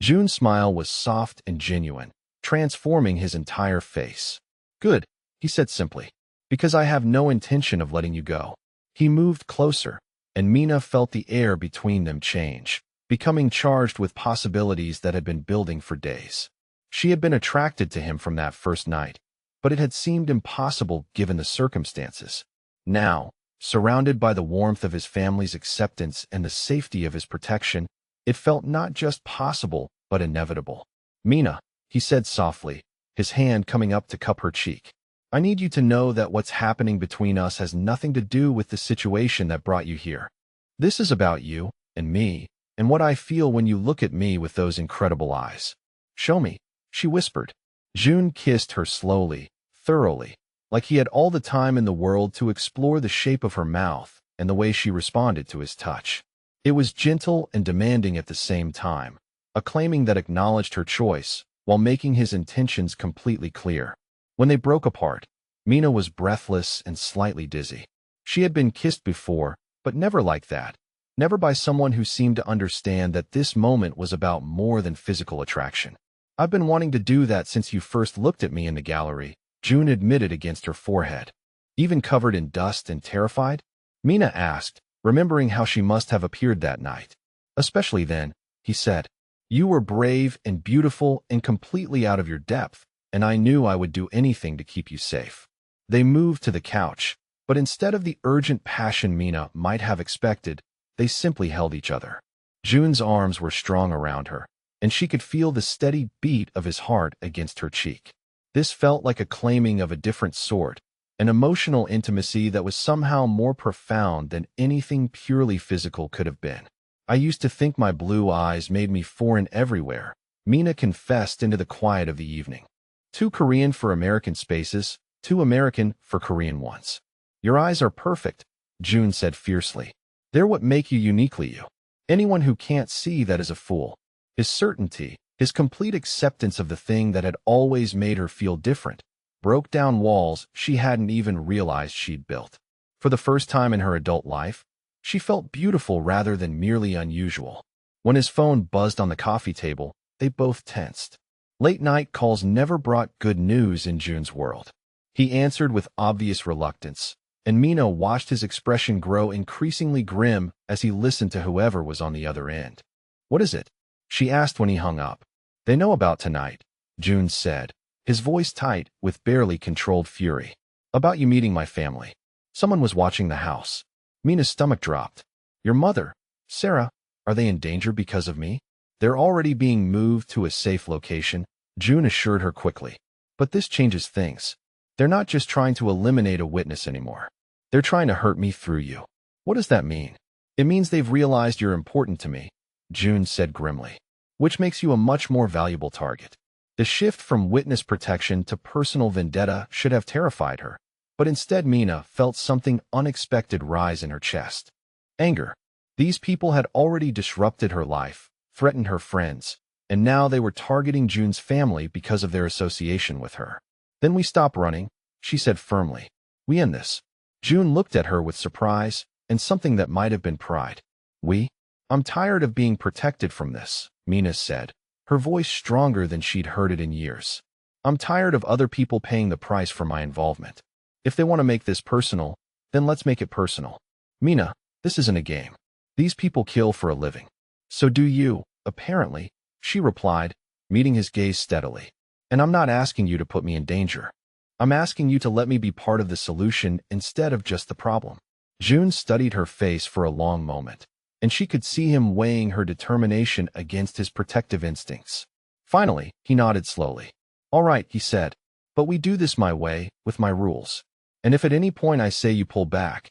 June's smile was soft and genuine, transforming his entire face. "Good," he said simply, "because I have no intention of letting you go." He moved closer, and Mina felt the air between them change, becoming charged with possibilities that had been building for days. She had been attracted to him from that first night, but it had seemed impossible given the circumstances. Now, surrounded by the warmth of his family's acceptance and the safety of his protection, it felt not just possible, but inevitable. "Mina," he said softly, his hand coming up to cup her cheek, "I need you to know that what's happening between us has nothing to do with the situation that brought you here. This is about you and me, and what I feel when you look at me with those incredible eyes." "Show me," she whispered. June kissed her slowly, thoroughly, like he had all the time in the world to explore the shape of her mouth and the way she responded to his touch. It was gentle and demanding at the same time, a claiming that acknowledged her choice while making his intentions completely clear. When they broke apart, Mina was breathless and slightly dizzy. She had been kissed before, but never like that. Never by someone who seemed to understand that this moment was about more than physical attraction. "I've been wanting to do that since you first looked at me in the gallery," June admitted against her forehead. "Even covered in dust and terrified?" Mina asked, remembering how she must have appeared that night. "Especially then," he said. "You were brave and beautiful and completely out of your depth, and I knew I would do anything to keep you safe." They moved to the couch, but instead of the urgent passion Mina might have expected, they simply held each other. June's arms were strong around her, and she could feel the steady beat of his heart against her cheek. This felt like a claiming of a different sort, an emotional intimacy that was somehow more profound than anything purely physical could have been. "I used to think my blue eyes made me foreign everywhere," Mina confessed into the quiet of the evening. "Too Korean for American spaces, too American for Korean ones." "Your eyes are perfect," June said fiercely. "They're what make you uniquely you. Anyone who can't see that is a fool." His certainty, his complete acceptance of the thing that had always made her feel different, broke down walls she hadn't even realized she'd built. For the first time in her adult life, she felt beautiful rather than merely unusual. When his phone buzzed on the coffee table, they both tensed. Late-night calls never brought good news in June's world. He answered with obvious reluctance, and Mina watched his expression grow increasingly grim as he listened to whoever was on the other end. "What is it?" she asked when he hung up. "They know about tonight," June said, his voice tight with barely controlled fury. "About you meeting my family. Someone was watching the house." Mina's stomach dropped. "Your mother, Sarah, are they in danger because of me?" "They're already being moved to a safe location," June assured her quickly. "But this changes things. They're not just trying to eliminate a witness anymore. They're trying to hurt me through you." "What does that mean?" "It means they've realized you're important to me," June said grimly, "which makes you a much more valuable target." The shift from witness protection to personal vendetta should have terrified her, but instead Mina felt something unexpected rise in her chest. Anger. These people had already disrupted her life, threatened her friends, and now they were targeting June's family because of their association with her. "Then we stop running," she said firmly. "We end this." June looked at her with surprise and something that might have been pride. "We? I'm tired of being protected from this," Mina said, her voice stronger than she'd heard it in years. "I'm tired of other people paying the price for my involvement. If they want to make this personal, then let's make it personal. Mina, this isn't a game. These people kill for a living. So do you, apparently," she replied, meeting his gaze steadily. "And I'm not asking you to put me in danger. I'm asking you to let me be part of the solution instead of just the problem." June studied her face for a long moment, and she could see him weighing her determination against his protective instincts. Finally, he nodded slowly. "All right," he said, "but we do this my way, with my rules. And if at any point I say you pull back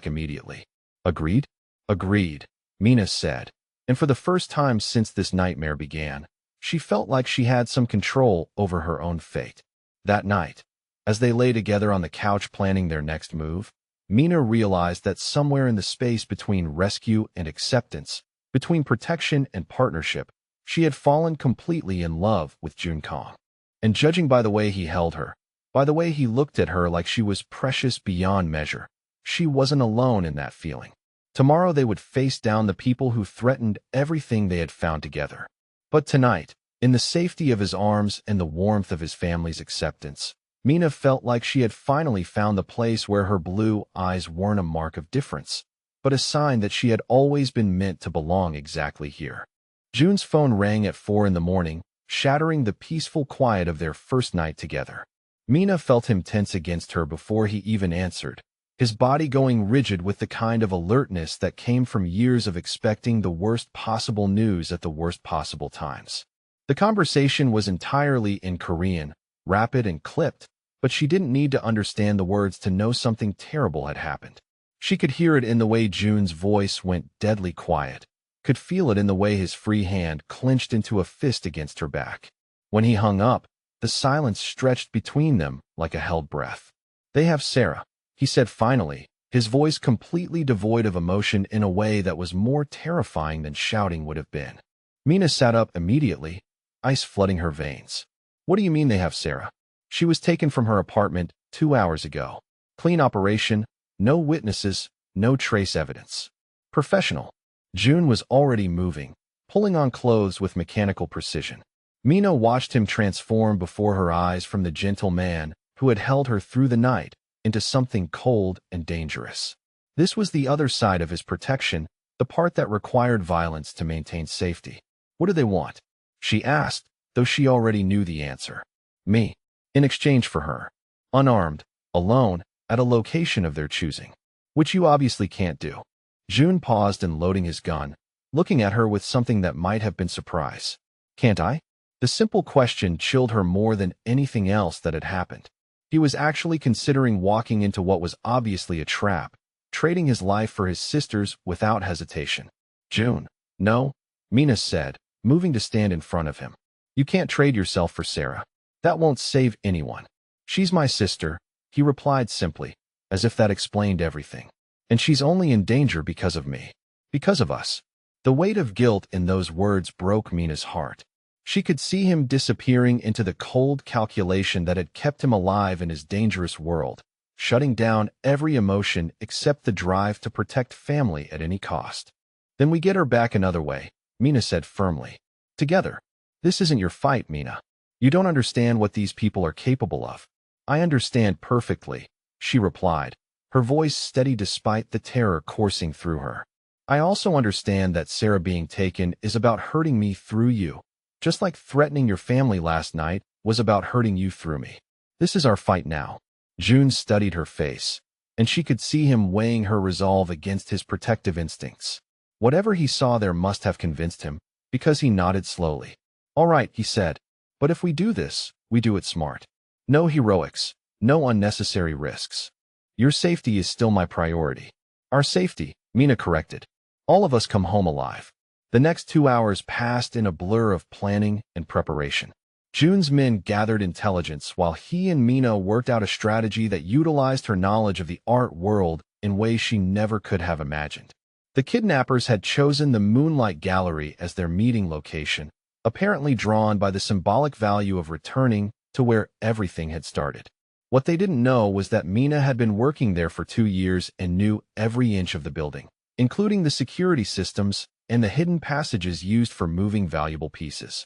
immediately." "Agreed?" "Agreed," Mina said, and for the first time since this nightmare began, she felt like she had some control over her own fate. That night, as they lay together on the couch planning their next move, Mina realized that somewhere in the space between rescue and acceptance, between protection and partnership, she had fallen completely in love with June Kong. And judging by the way he held her, by the way he looked at her like she was precious beyond measure, she wasn't alone in that feeling. Tomorrow they would face down the people who threatened everything they had found together. But tonight, in the safety of his arms and the warmth of his family's acceptance, Mina felt like she had finally found the place where her blue eyes weren't a mark of difference, but a sign that she had always been meant to belong exactly here. June's phone rang at 4 in the morning, shattering the peaceful quiet of their first night together. Mina felt him tense against her before he even answered, his body going rigid with the kind of alertness that came from years of expecting the worst possible news at the worst possible times. The conversation was entirely in Korean, rapid and clipped, but she didn't need to understand the words to know something terrible had happened. She could hear it in the way June's voice went deadly quiet, could feel it in the way his free hand clenched into a fist against her back. When he hung up, the silence stretched between them like a held breath. "They have Sarah," he said finally, his voice completely devoid of emotion in a way that was more terrifying than shouting would have been. Mina sat up immediately, ice flooding her veins. "What do you mean they have Sarah?" "She was taken from her apartment 2 hours ago. Clean operation, no witnesses, no trace evidence. Professional." June was already moving, pulling on clothes with mechanical precision. Mina watched him transform before her eyes from the gentle man who had held her through the night into something cold and dangerous. This was the other side of his protection, the part that required violence to maintain safety. "What do they want?" she asked, though she already knew the answer. "Me. In exchange for her. Unarmed, alone, at a location of their choosing. Which you obviously can't do." June paused in loading his gun, looking at her with something that might have been surprise. "Can't I?" The simple question chilled her more than anything else that had happened. He was actually considering walking into what was obviously a trap, trading his life for his sister's without hesitation. "June." "No," Mina said, moving to stand in front of him. "You can't trade yourself for Sarah. That won't save anyone." "She's my sister," he replied simply, as if that explained everything. "And she's only in danger because of me. Because of us." The weight of guilt in those words broke Mina's heart. She could see him disappearing into the cold calculation that had kept him alive in his dangerous world, shutting down every emotion except the drive to protect family at any cost. "Then we get her back another way," Mina said firmly. Together. This isn't your fight, Mina. You don't understand what these people are capable of. I understand perfectly, she replied, her voice steady despite the terror coursing through her. I also understand that Sarah being taken is about hurting me through you, just like threatening your family last night was about hurting you through me. This is our fight now. June studied her face, and she could see him weighing her resolve against his protective instincts. Whatever he saw there must have convinced him, because he nodded slowly. All right, he said, but if we do this, we do it smart. No heroics, no unnecessary risks. Your safety is still my priority. Our safety, Mina corrected. All of us come home alive. The next 2 hours passed in a blur of planning and preparation. June's men gathered intelligence while he and Mina worked out a strategy that utilized her knowledge of the art world in ways she never could have imagined. The kidnappers had chosen the Moonlight Gallery as their meeting location, apparently drawn by the symbolic value of returning to where everything had started. What they didn't know was that Mina had been working there for 2 years and knew every inch of the building, including the security systems and the hidden passages used for moving valuable pieces.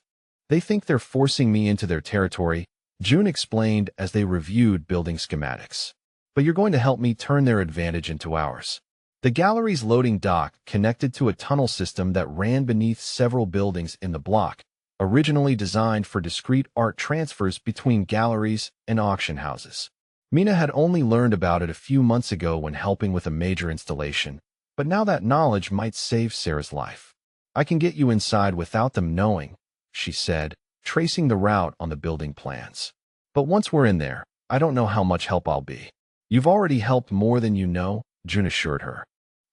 They think they're forcing me into their territory, June explained as they reviewed building schematics. But you're going to help me turn their advantage into ours. The gallery's loading dock connected to a tunnel system that ran beneath several buildings in the block, originally designed for discrete art transfers between galleries and auction houses. Mina had only learned about it a few months ago when helping with a major installation, but now that knowledge might save Sarah's life. I can get you inside without them knowing, she said, tracing the route on the building plans. But once we're in there, I don't know how much help I'll be. You've already helped more than you know, June assured her.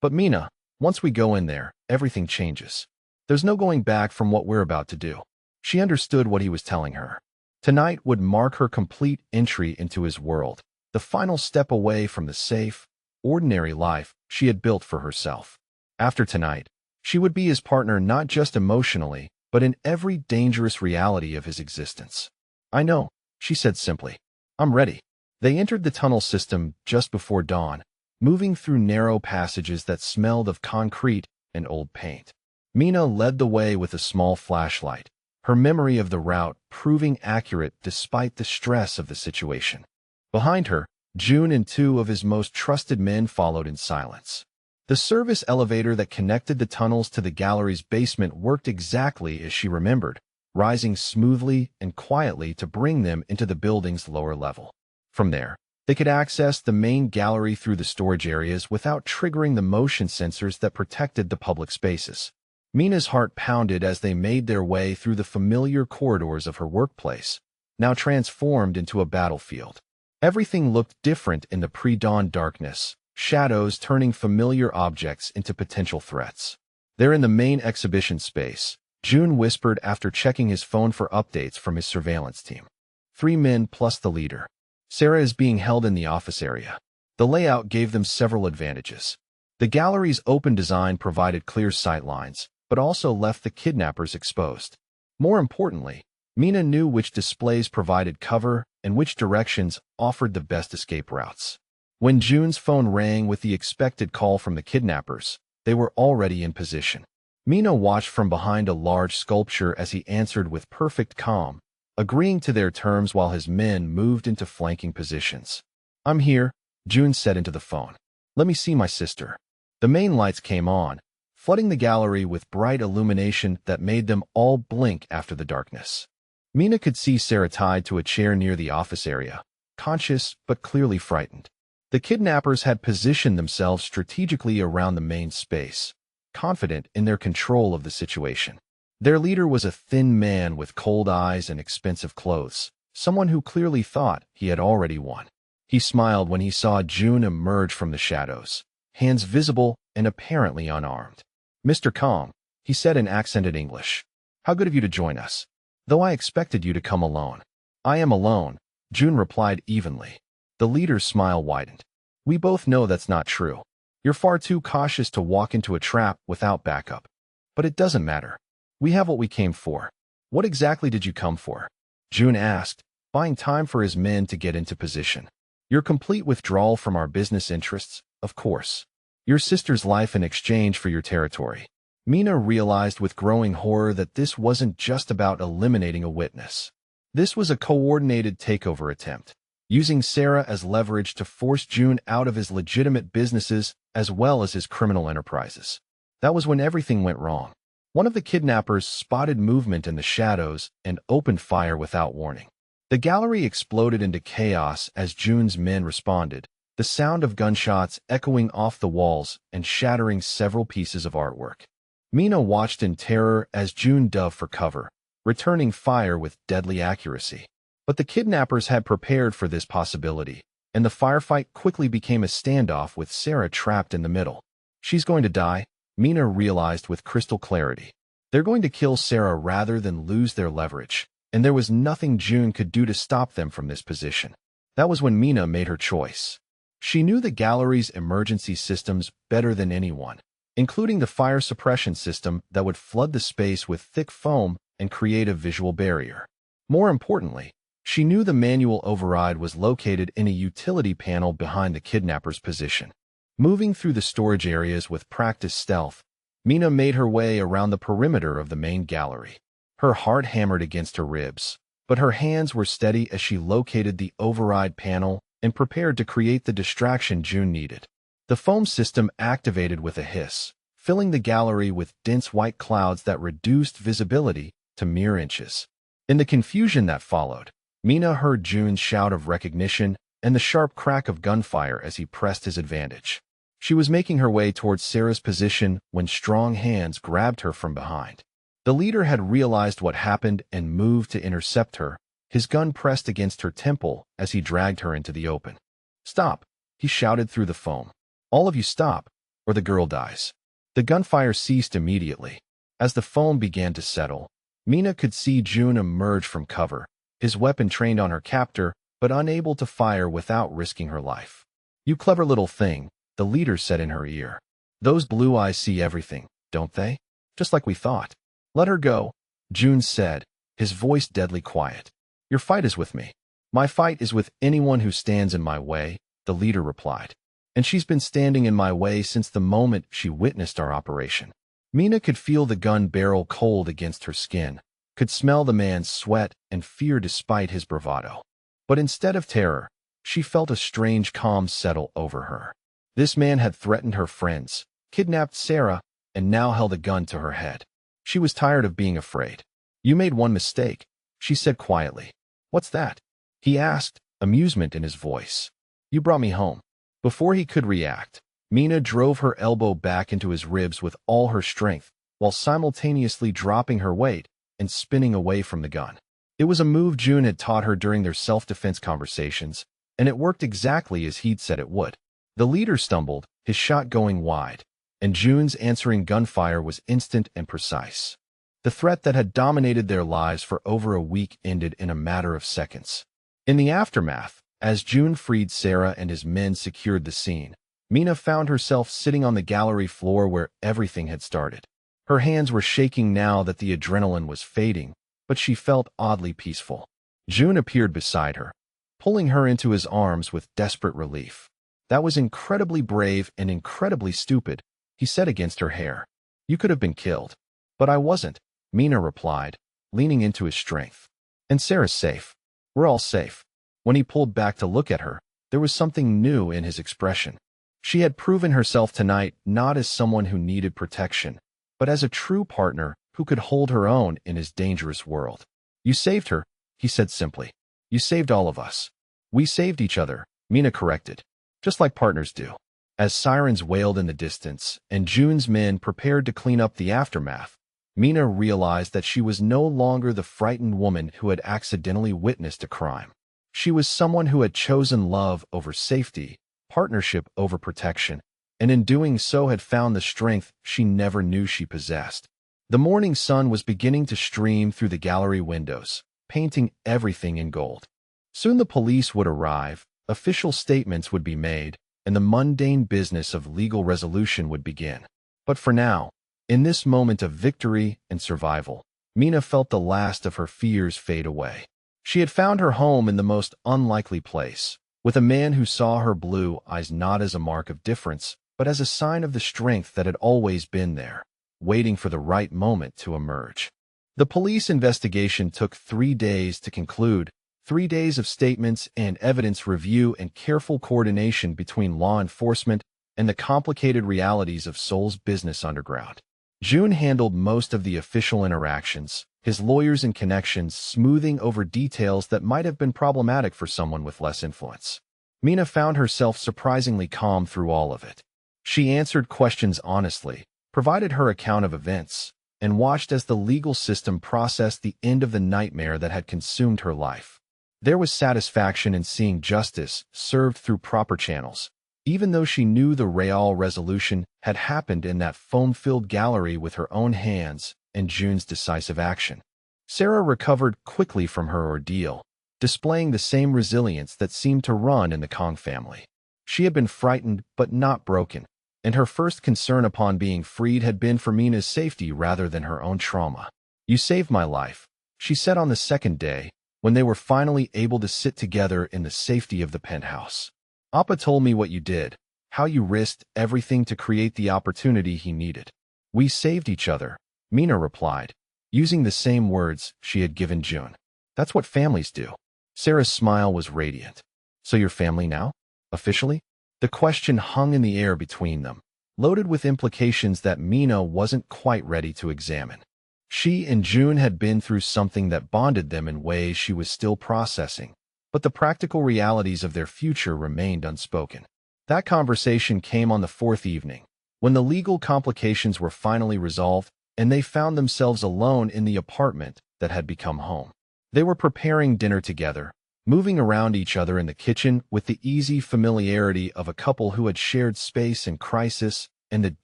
But Mina, once we go in there, everything changes. There's no going back from what we're about to do. She understood what he was telling her. Tonight would mark her complete entry into his world, the final step away from the safe, ordinary life she had built for herself. After tonight, she would be his partner not just emotionally, but in every dangerous reality of his existence. I know, she said simply. I'm ready. They entered the tunnel system just before dawn, moving through narrow passages that smelled of concrete and old paint. Mina led the way with a small flashlight, her memory of the route proving accurate despite the stress of the situation. Behind her, June and 2 of his most trusted men followed in silence. The service elevator that connected the tunnels to the gallery's basement worked exactly as she remembered, rising smoothly and quietly to bring them into the building's lower level. From there, they could access the main gallery through the storage areas without triggering the motion sensors that protected the public spaces. Mina's heart pounded as they made their way through the familiar corridors of her workplace, now transformed into a battlefield. Everything looked different in the pre-dawn darkness, shadows turning familiar objects into potential threats. They're in the main exhibition space, June whispered after checking his phone for updates from his surveillance team. 3 men plus the leader. Sarah is being held in the office area. The layout gave them several advantages. The gallery's open design provided clear sightlines, but also left the kidnappers exposed. More importantly, Mina knew which displays provided cover and which directions offered the best escape routes. When June's phone rang with the expected call from the kidnappers, they were already in position. Mina watched from behind a large sculpture as he answered with perfect calm, agreeing to their terms while his men moved into flanking positions. I'm here, June said into the phone. Let me see my sister. The main lights came on, flooding the gallery with bright illumination that made them all blink after the darkness. Mina could see Sarah tied to a chair near the office area, conscious but clearly frightened. The kidnappers had positioned themselves strategically around the main space, confident in their control of the situation. Their leader was a thin man with cold eyes and expensive clothes, someone who clearly thought he had already won. He smiled when he saw June emerge from the shadows, hands visible and apparently unarmed. Mr. Kong, he said in accented English, how good of you to join us. Though I expected you to come alone. I am alone, June replied evenly. The leader's smile widened. We both know that's not true. You're far too cautious to walk into a trap without backup. But it doesn't matter. We have what we came for. What exactly did you come for? June asked, buying time for his men to get into position. Your complete withdrawal from our business interests, of course. Your sister's life in exchange for your territory. Mina realized with growing horror that this wasn't just about eliminating a witness. This was a coordinated takeover attempt, using Sarah as leverage to force June out of his legitimate businesses as well as his criminal enterprises. That was when everything went wrong. One of the kidnappers spotted movement in the shadows and opened fire without warning. The gallery exploded into chaos as June's men responded, the sound of gunshots echoing off the walls and shattering several pieces of artwork. Mina watched in terror as June dove for cover, returning fire with deadly accuracy. But the kidnappers had prepared for this possibility, and the firefight quickly became a standoff with Sarah trapped in the middle. She's going to die, Mina realized with crystal clarity. They're going to kill Sarah rather than lose their leverage, and there was nothing June could do to stop them from this position. That was when Mina made her choice. She knew the gallery's emergency systems better than anyone, including the fire suppression system that would flood the space with thick foam and create a visual barrier. More importantly, she knew the manual override was located in a utility panel behind the kidnapper's position. Moving through the storage areas with practiced stealth, Mina made her way around the perimeter of the main gallery. Her heart hammered against her ribs, but her hands were steady as she located the override panel and prepared to create the distraction June needed. The foam system activated with a hiss, filling the gallery with dense white clouds that reduced visibility to mere inches. In the confusion that followed, Mina heard June's shout of recognition and the sharp crack of gunfire as he pressed his advantage. She was making her way towards Sarah's position when strong hands grabbed her from behind. The leader had realized what happened and moved to intercept her, his gun pressed against her temple as he dragged her into the open. "Stop!" he shouted through the foam. "All of you stop, or the girl dies." The gunfire ceased immediately. As the foam began to settle, Mina could see June emerge from cover, his weapon trained on her captor, but unable to fire without risking her life. "You clever little thing," the leader said in her ear. "Those blue eyes see everything, don't they? Just like we thought." "Let her go," June said, his voice deadly quiet. "Your fight is with me." "My fight is with anyone who stands in my way," the leader replied. "And she's been standing in my way since the moment she witnessed our operation." Mina could feel the gun barrel cold against her skin, could smell the man's sweat and fear despite his bravado. But instead of terror, she felt a strange calm settle over her. This man had threatened her friends, kidnapped Sarah, and now held a gun to her head. She was tired of being afraid. "You made one mistake," she said quietly. "What's that?" he asked, amusement in his voice. "You brought me home." Before he could react, Mina drove her elbow back into his ribs with all her strength, while simultaneously dropping her weight and spinning away from the gun. It was a move June had taught her during their self-defense conversations, and it worked exactly as he'd said it would. The leader stumbled, his shot going wide, and June's answering gunfire was instant and precise. The threat that had dominated their lives for over a week ended in a matter of seconds. In the aftermath, as June freed Sarah and his men secured the scene, Mina found herself sitting on the gallery floor where everything had started. Her hands were shaking now that the adrenaline was fading, but she felt oddly peaceful. June appeared beside her, pulling her into his arms with desperate relief. "That was incredibly brave and incredibly stupid," he said against her hair. "You could have been killed." "But I wasn't," Mina replied, leaning into his strength. "And Sarah's safe. We're all safe." When he pulled back to look at her, there was something new in his expression. She had proven herself tonight not as someone who needed protection, but as a true partner who could hold her own in his dangerous world. "You saved her," he said simply. "You saved all of us." "We saved each other," Mina corrected, "just like partners do." As sirens wailed in the distance and June's men prepared to clean up the aftermath, Mina realized that she was no longer the frightened woman who had accidentally witnessed a crime. She was someone who had chosen love over safety, partnership over protection, and in doing so had found the strength she never knew she possessed. The morning sun was beginning to stream through the gallery windows, painting everything in gold. Soon the police would arrive, official statements would be made, and the mundane business of legal resolution would begin. But for now, in this moment of victory and survival, Mina felt the last of her fears fade away. She had found her home in the most unlikely place, with a man who saw her blue eyes not as a mark of difference, but as a sign of the strength that had always been there. waiting for the right moment to emerge. The police investigation took 3 days to conclude, 3 days of statements and evidence review and careful coordination between law enforcement and the complicated realities of Seoul's business underground. Jun handled most of the official interactions, his lawyers and connections smoothing over details that might have been problematic for someone with less influence. Mina found herself surprisingly calm through all of it. She answered questions honestly, provided her account of events, and watched as the legal system processed the end of the nightmare that had consumed her life. There was satisfaction in seeing justice served through proper channels, even though she knew the real resolution had happened in that foam-filled gallery with her own hands and Jun's decisive action. Sarah recovered quickly from her ordeal, displaying the same resilience that seemed to run in the Kong family. She had been frightened but not broken, and her first concern upon being freed had been for Mina's safety rather than her own trauma. "You saved my life," she said on the second day, when they were finally able to sit together in the safety of the penthouse. "Appa told me what you did, how you risked everything to create the opportunity he needed." "We saved each other," Mina replied, using the same words she had given Jun. "That's what families do." Sarah's smile was radiant. "So you're family now? Officially?" The question hung in the air between them, loaded with implications that Mina wasn't quite ready to examine. She and Jun had been through something that bonded them in ways she was still processing, but the practical realities of their future remained unspoken. That conversation came on the 4th evening, when the legal complications were finally resolved and they found themselves alone in the apartment that had become home. They were preparing dinner together, moving around each other in the kitchen with the easy familiarity of a couple who had shared space in crisis and the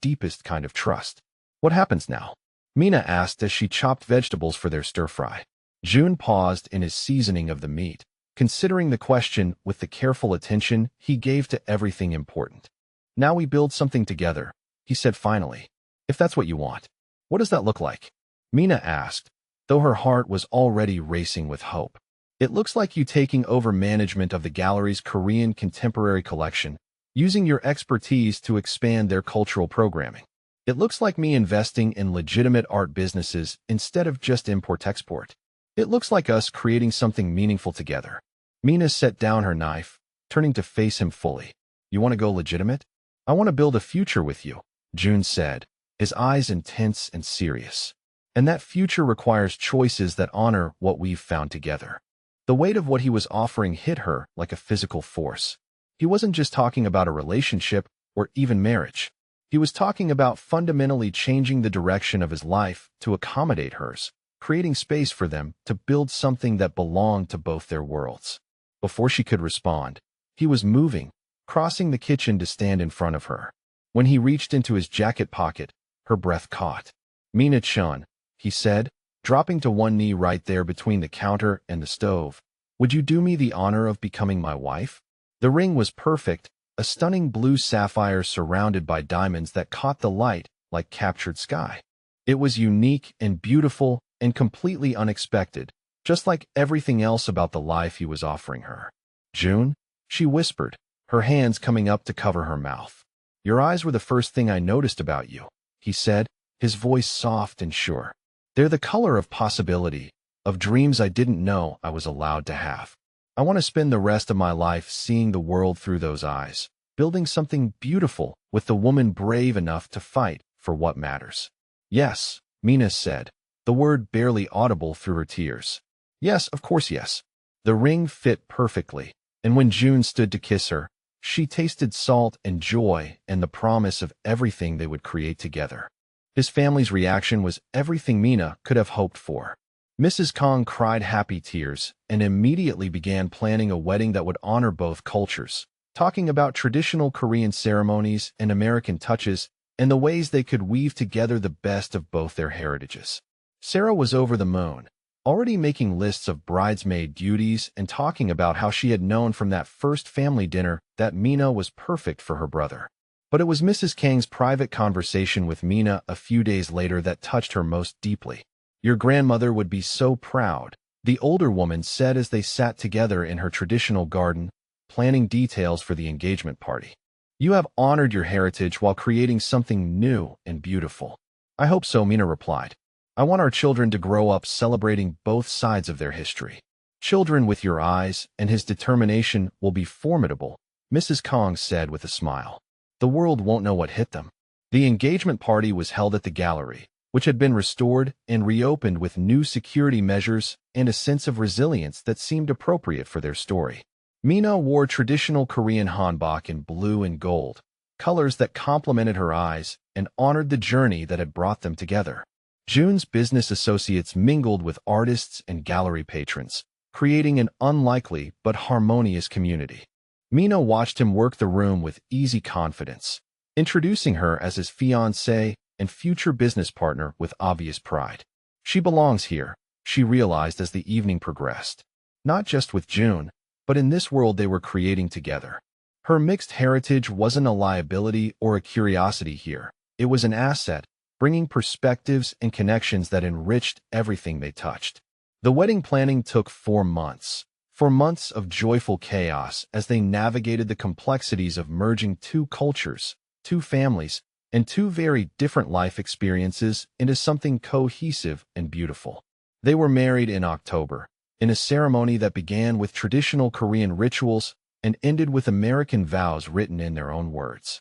deepest kind of trust. "What happens now?" Mina asked as she chopped vegetables for their stir-fry. Jun paused in his seasoning of the meat, considering the question with the careful attention he gave to everything important. "Now we build something together," he said finally. "If that's what you want." "What does that look like?" Mina asked, though her heart was already racing with hope. "It looks like you taking over management of the gallery's Korean contemporary collection, using your expertise to expand their cultural programming. It looks like me investing in legitimate art businesses instead of just import-export. It looks like us creating something meaningful together." Mina set down her knife, turning to face him fully. "You want to go legitimate?" "I want to build a future with you," Jun said, his eyes intense and serious. "And that future requires choices that honor what we've found together." The weight of what he was offering hit her like a physical force. He wasn't just talking about a relationship or even marriage. He was talking about fundamentally changing the direction of his life to accommodate hers, creating space for them to build something that belonged to both their worlds. Before she could respond, he was moving, crossing the kitchen to stand in front of her. When he reached into his jacket pocket, her breath caught. "Mina-chan," he said, dropping to one knee right there between the counter and the stove. "Would you do me the honor of becoming my wife?" The ring was perfect, a stunning blue sapphire surrounded by diamonds that caught the light like captured sky. It was unique and beautiful and completely unexpected, just like everything else about the life he was offering her. "Jun," she whispered, her hands coming up to cover her mouth. "Your eyes were the first thing I noticed about you," he said, his voice soft and sure. "They're the color of possibility, of dreams I didn't know I was allowed to have. I want to spend the rest of my life seeing the world through those eyes, building something beautiful with the woman brave enough to fight for what matters." "Yes," Mina said, the word barely audible through her tears. "Yes, of course yes." The ring fit perfectly, and when Jun stood to kiss her, she tasted salt and joy and the promise of everything they would create together. His family's reaction was everything Mina could have hoped for. Mrs. Kong cried happy tears and immediately began planning a wedding that would honor both cultures, talking about traditional Korean ceremonies and American touches and the ways they could weave together the best of both their heritages. Sarah was over the moon, already making lists of bridesmaid duties and talking about how she had known from that first family dinner that Mina was perfect for her brother. But it was Mrs. Kang's private conversation with Mina a few days later that touched her most deeply. "Your grandmother would be so proud," the older woman said as they sat together in her traditional garden, planning details for the engagement party. "You have honored your heritage while creating something new and beautiful. I hope so, Mina replied. I want our children to grow up celebrating both sides of their history. Children with your eyes and his determination will be formidable, Mrs. Kong said with a smile. The world won't know what hit them. The engagement party was held at the gallery, which had been restored and reopened with new security measures and a sense of resilience that seemed appropriate for their story. Mina wore traditional Korean hanbok in blue and gold, colors that complemented her eyes and honored the journey that had brought them together. Jun's business associates mingled with artists and gallery patrons, creating an unlikely but harmonious community. Mina watched him work the room with easy confidence, introducing her as his fiancée and future business partner with obvious pride. She belongs here, she realized as the evening progressed. Not just with Jun, but in this world they were creating together. Her mixed heritage wasn't a liability or a curiosity here. It was an asset, bringing perspectives and connections that enriched everything they touched. The wedding planning took 4 months. 4 months of joyful chaos as they navigated the complexities of merging 2 cultures, 2 families, and 2 very different life experiences into something cohesive and beautiful. They were married in October, in a ceremony that began with traditional Korean rituals and ended with American vows written in their own words.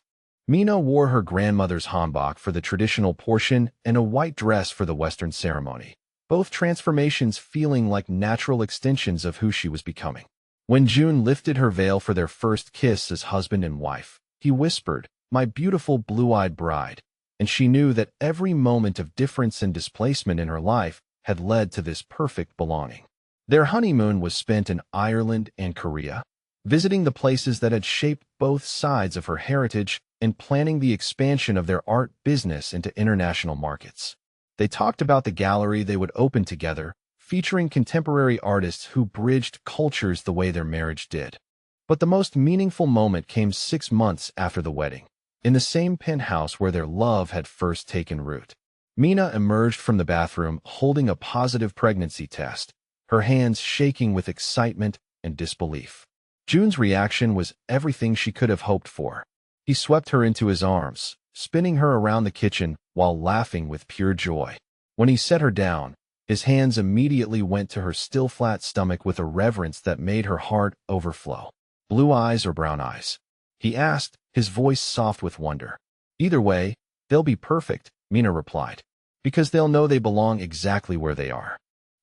Mina wore her grandmother's hanbok for the traditional portion and a white dress for the Western ceremony, both transformations feeling like natural extensions of who she was becoming. When Jun lifted her veil for their first kiss as husband and wife, he whispered, "My beautiful blue-eyed bride," and she knew that every moment of difference and displacement in her life had led to this perfect belonging. Their honeymoon was spent in Ireland and Korea, visiting the places that had shaped both sides of her heritage and planning the expansion of their art business into international markets. They talked about the gallery they would open together, featuring contemporary artists who bridged cultures the way their marriage did. But the most meaningful moment came 6 months after the wedding, in the same penthouse where their love had first taken root. Mina emerged from the bathroom holding a positive pregnancy test, her hands shaking with excitement and disbelief. Jun's reaction was everything she could have hoped for. He swept her into his arms, spinning her around the kitchen while laughing with pure joy. When he set her down, his hands immediately went to her still flat stomach with a reverence that made her heart overflow. "Blue eyes or brown eyes?" he asked, his voice soft with wonder. "Either way, they'll be perfect," Mina replied, "because they'll know they belong exactly where they are."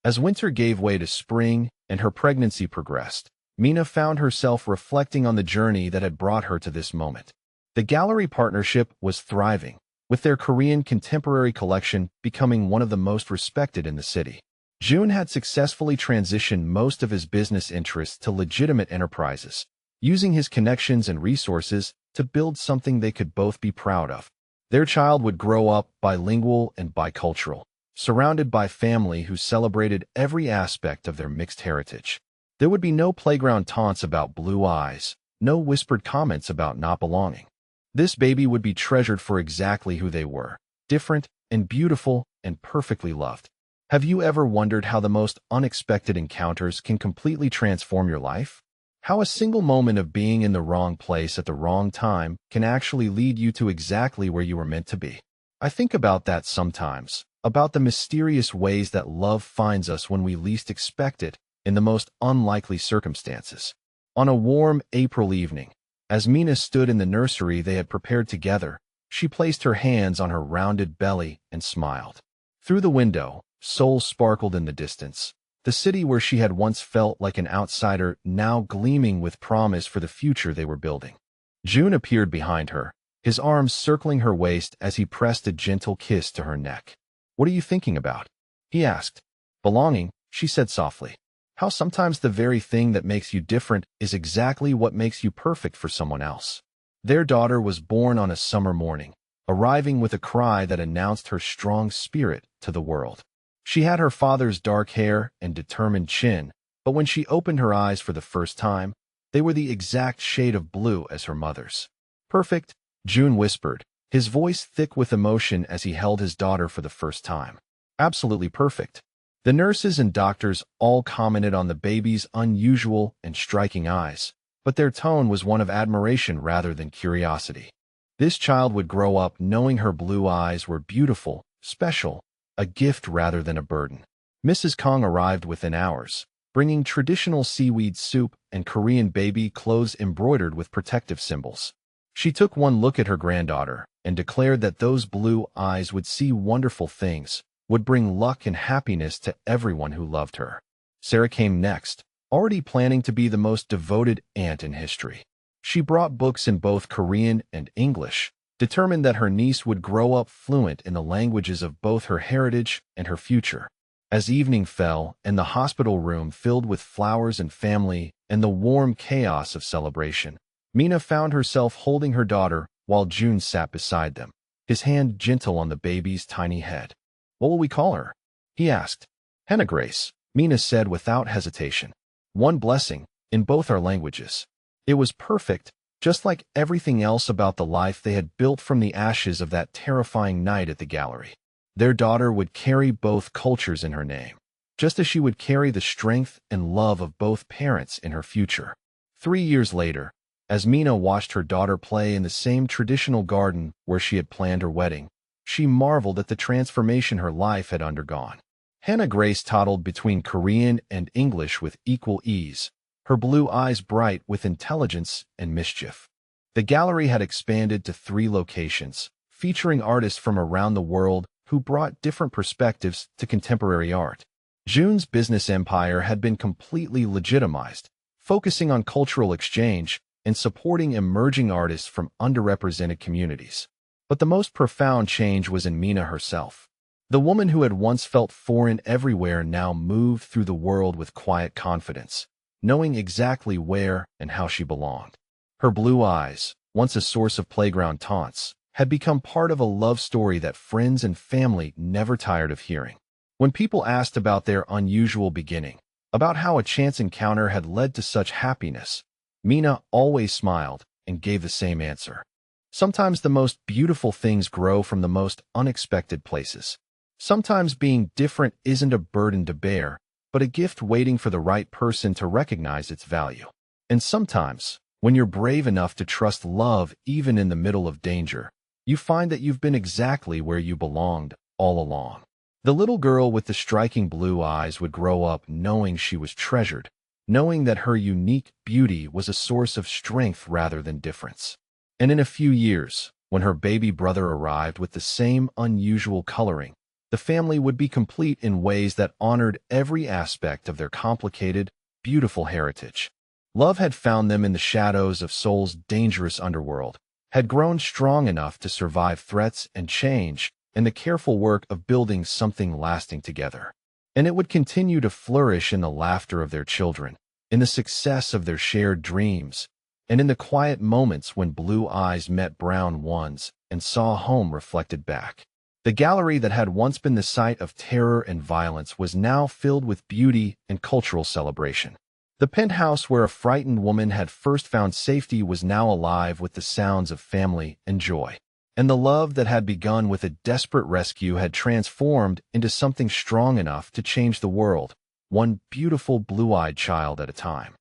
As winter gave way to spring and her pregnancy progressed, Mina found herself reflecting on the journey that had brought her to this moment. The gallery partnership was thriving, with their Korean contemporary collection becoming one of the most respected in the city. Jun had successfully transitioned most of his business interests to legitimate enterprises, using his connections and resources to build something they could both be proud of. Their child would grow up bilingual and bicultural, surrounded by family who celebrated every aspect of their mixed heritage. There would be no playground taunts about blue eyes, no whispered comments about not belonging. This baby would be treasured for exactly who they were, different and beautiful and perfectly loved. Have you ever wondered how the most unexpected encounters can completely transform your life? How a single moment of being in the wrong place at the wrong time can actually lead you to exactly where you were meant to be? I think about that sometimes, about the mysterious ways that love finds us when we least expect it, in the most unlikely circumstances. On a warm April evening, as Mina stood in the nursery they had prepared together, she placed her hands on her rounded belly and smiled. Through the window, Seoul sparkled in the distance, the city where she had once felt like an outsider now gleaming with promise for the future they were building. Jun appeared behind her, his arms circling her waist as he pressed a gentle kiss to her neck. "What are you thinking about?" he asked. "Belonging," she said softly. "How sometimes the very thing that makes you different is exactly what makes you perfect for someone else." Their daughter was born on a summer morning, arriving with a cry that announced her strong spirit to the world. She had her father's dark hair and determined chin, but when she opened her eyes for the first time, they were the exact shade of blue as her mother's. "Perfect," Jun whispered, his voice thick with emotion as he held his daughter for the first time. "Absolutely perfect." The nurses and doctors all commented on the baby's unusual and striking eyes, but their tone was one of admiration rather than curiosity. This child would grow up knowing her blue eyes were beautiful special, a gift rather than a burden. Mrs. Kong arrived within hours, bringing traditional seaweed soup and Korean baby clothes embroidered with protective symbols. She took one look at her granddaughter and declared that those blue eyes would see wonderful things, would bring luck and happiness to everyone who loved her. Sarah came next, already planning to be the most devoted aunt in history. She brought books in both Korean and English, determined that her niece would grow up fluent in the languages of both her heritage and her future. As evening fell and the hospital room filled with flowers and family and the warm chaos of celebration, Mina found herself holding her daughter while June sat beside them, his hand gentle on the baby's tiny head. "What will we call her?" he asked. "Hannah Grace," Mina said without hesitation. "One blessing, in both our languages." It was perfect, just like everything else about the life they had built from the ashes of that terrifying night at the gallery. Their daughter would carry both cultures in her name, just as she would carry the strength and love of both parents in her future. 3 years later, as Mina watched her daughter play in the same traditional garden where she had planned her wedding, she marveled at the transformation her life had undergone. Hannah Grace toddled between Korean and English with equal ease, her blue eyes bright with intelligence and mischief. The gallery had expanded to 3 locations, featuring artists from around the world who brought different perspectives to contemporary art. June's business empire had been completely legitimized, focusing on cultural exchange and supporting emerging artists from underrepresented communities. But the most profound change was in Mina herself. The woman who had once felt foreign everywhere now moved through the world with quiet confidence, knowing exactly where and how she belonged. Her blue eyes, once a source of playground taunts, had become part of a love story that friends and family never tired of hearing. When people asked about their unusual beginning, about how a chance encounter had led to such happiness, Mina always smiled and gave the same answer. Sometimes the most beautiful things grow from the most unexpected places. Sometimes being different isn't a burden to bear, but a gift waiting for the right person to recognize its value. And sometimes, when you're brave enough to trust love even in the middle of danger, you find that you've been exactly where you belonged all along. The little girl with the striking blue eyes would grow up knowing she was treasured, knowing that her unique beauty was a source of strength rather than difference. And in a few years, when her baby brother arrived with the same unusual coloring, the family would be complete in ways that honored every aspect of their complicated, beautiful heritage. Love had found them in the shadows of Seoul's dangerous underworld, had grown strong enough to survive threats and change in the careful work of building something lasting together. And it would continue to flourish in the laughter of their children, in the success of their shared dreams, and in the quiet moments when blue eyes met brown ones and saw home reflected back. The gallery that had once been the site of terror and violence was now filled with beauty and cultural celebration. The penthouse where a frightened woman had first found safety was now alive with the sounds of family and joy. And the love that had begun with a desperate rescue had transformed into something strong enough to change the world, one beautiful blue-eyed child at a time.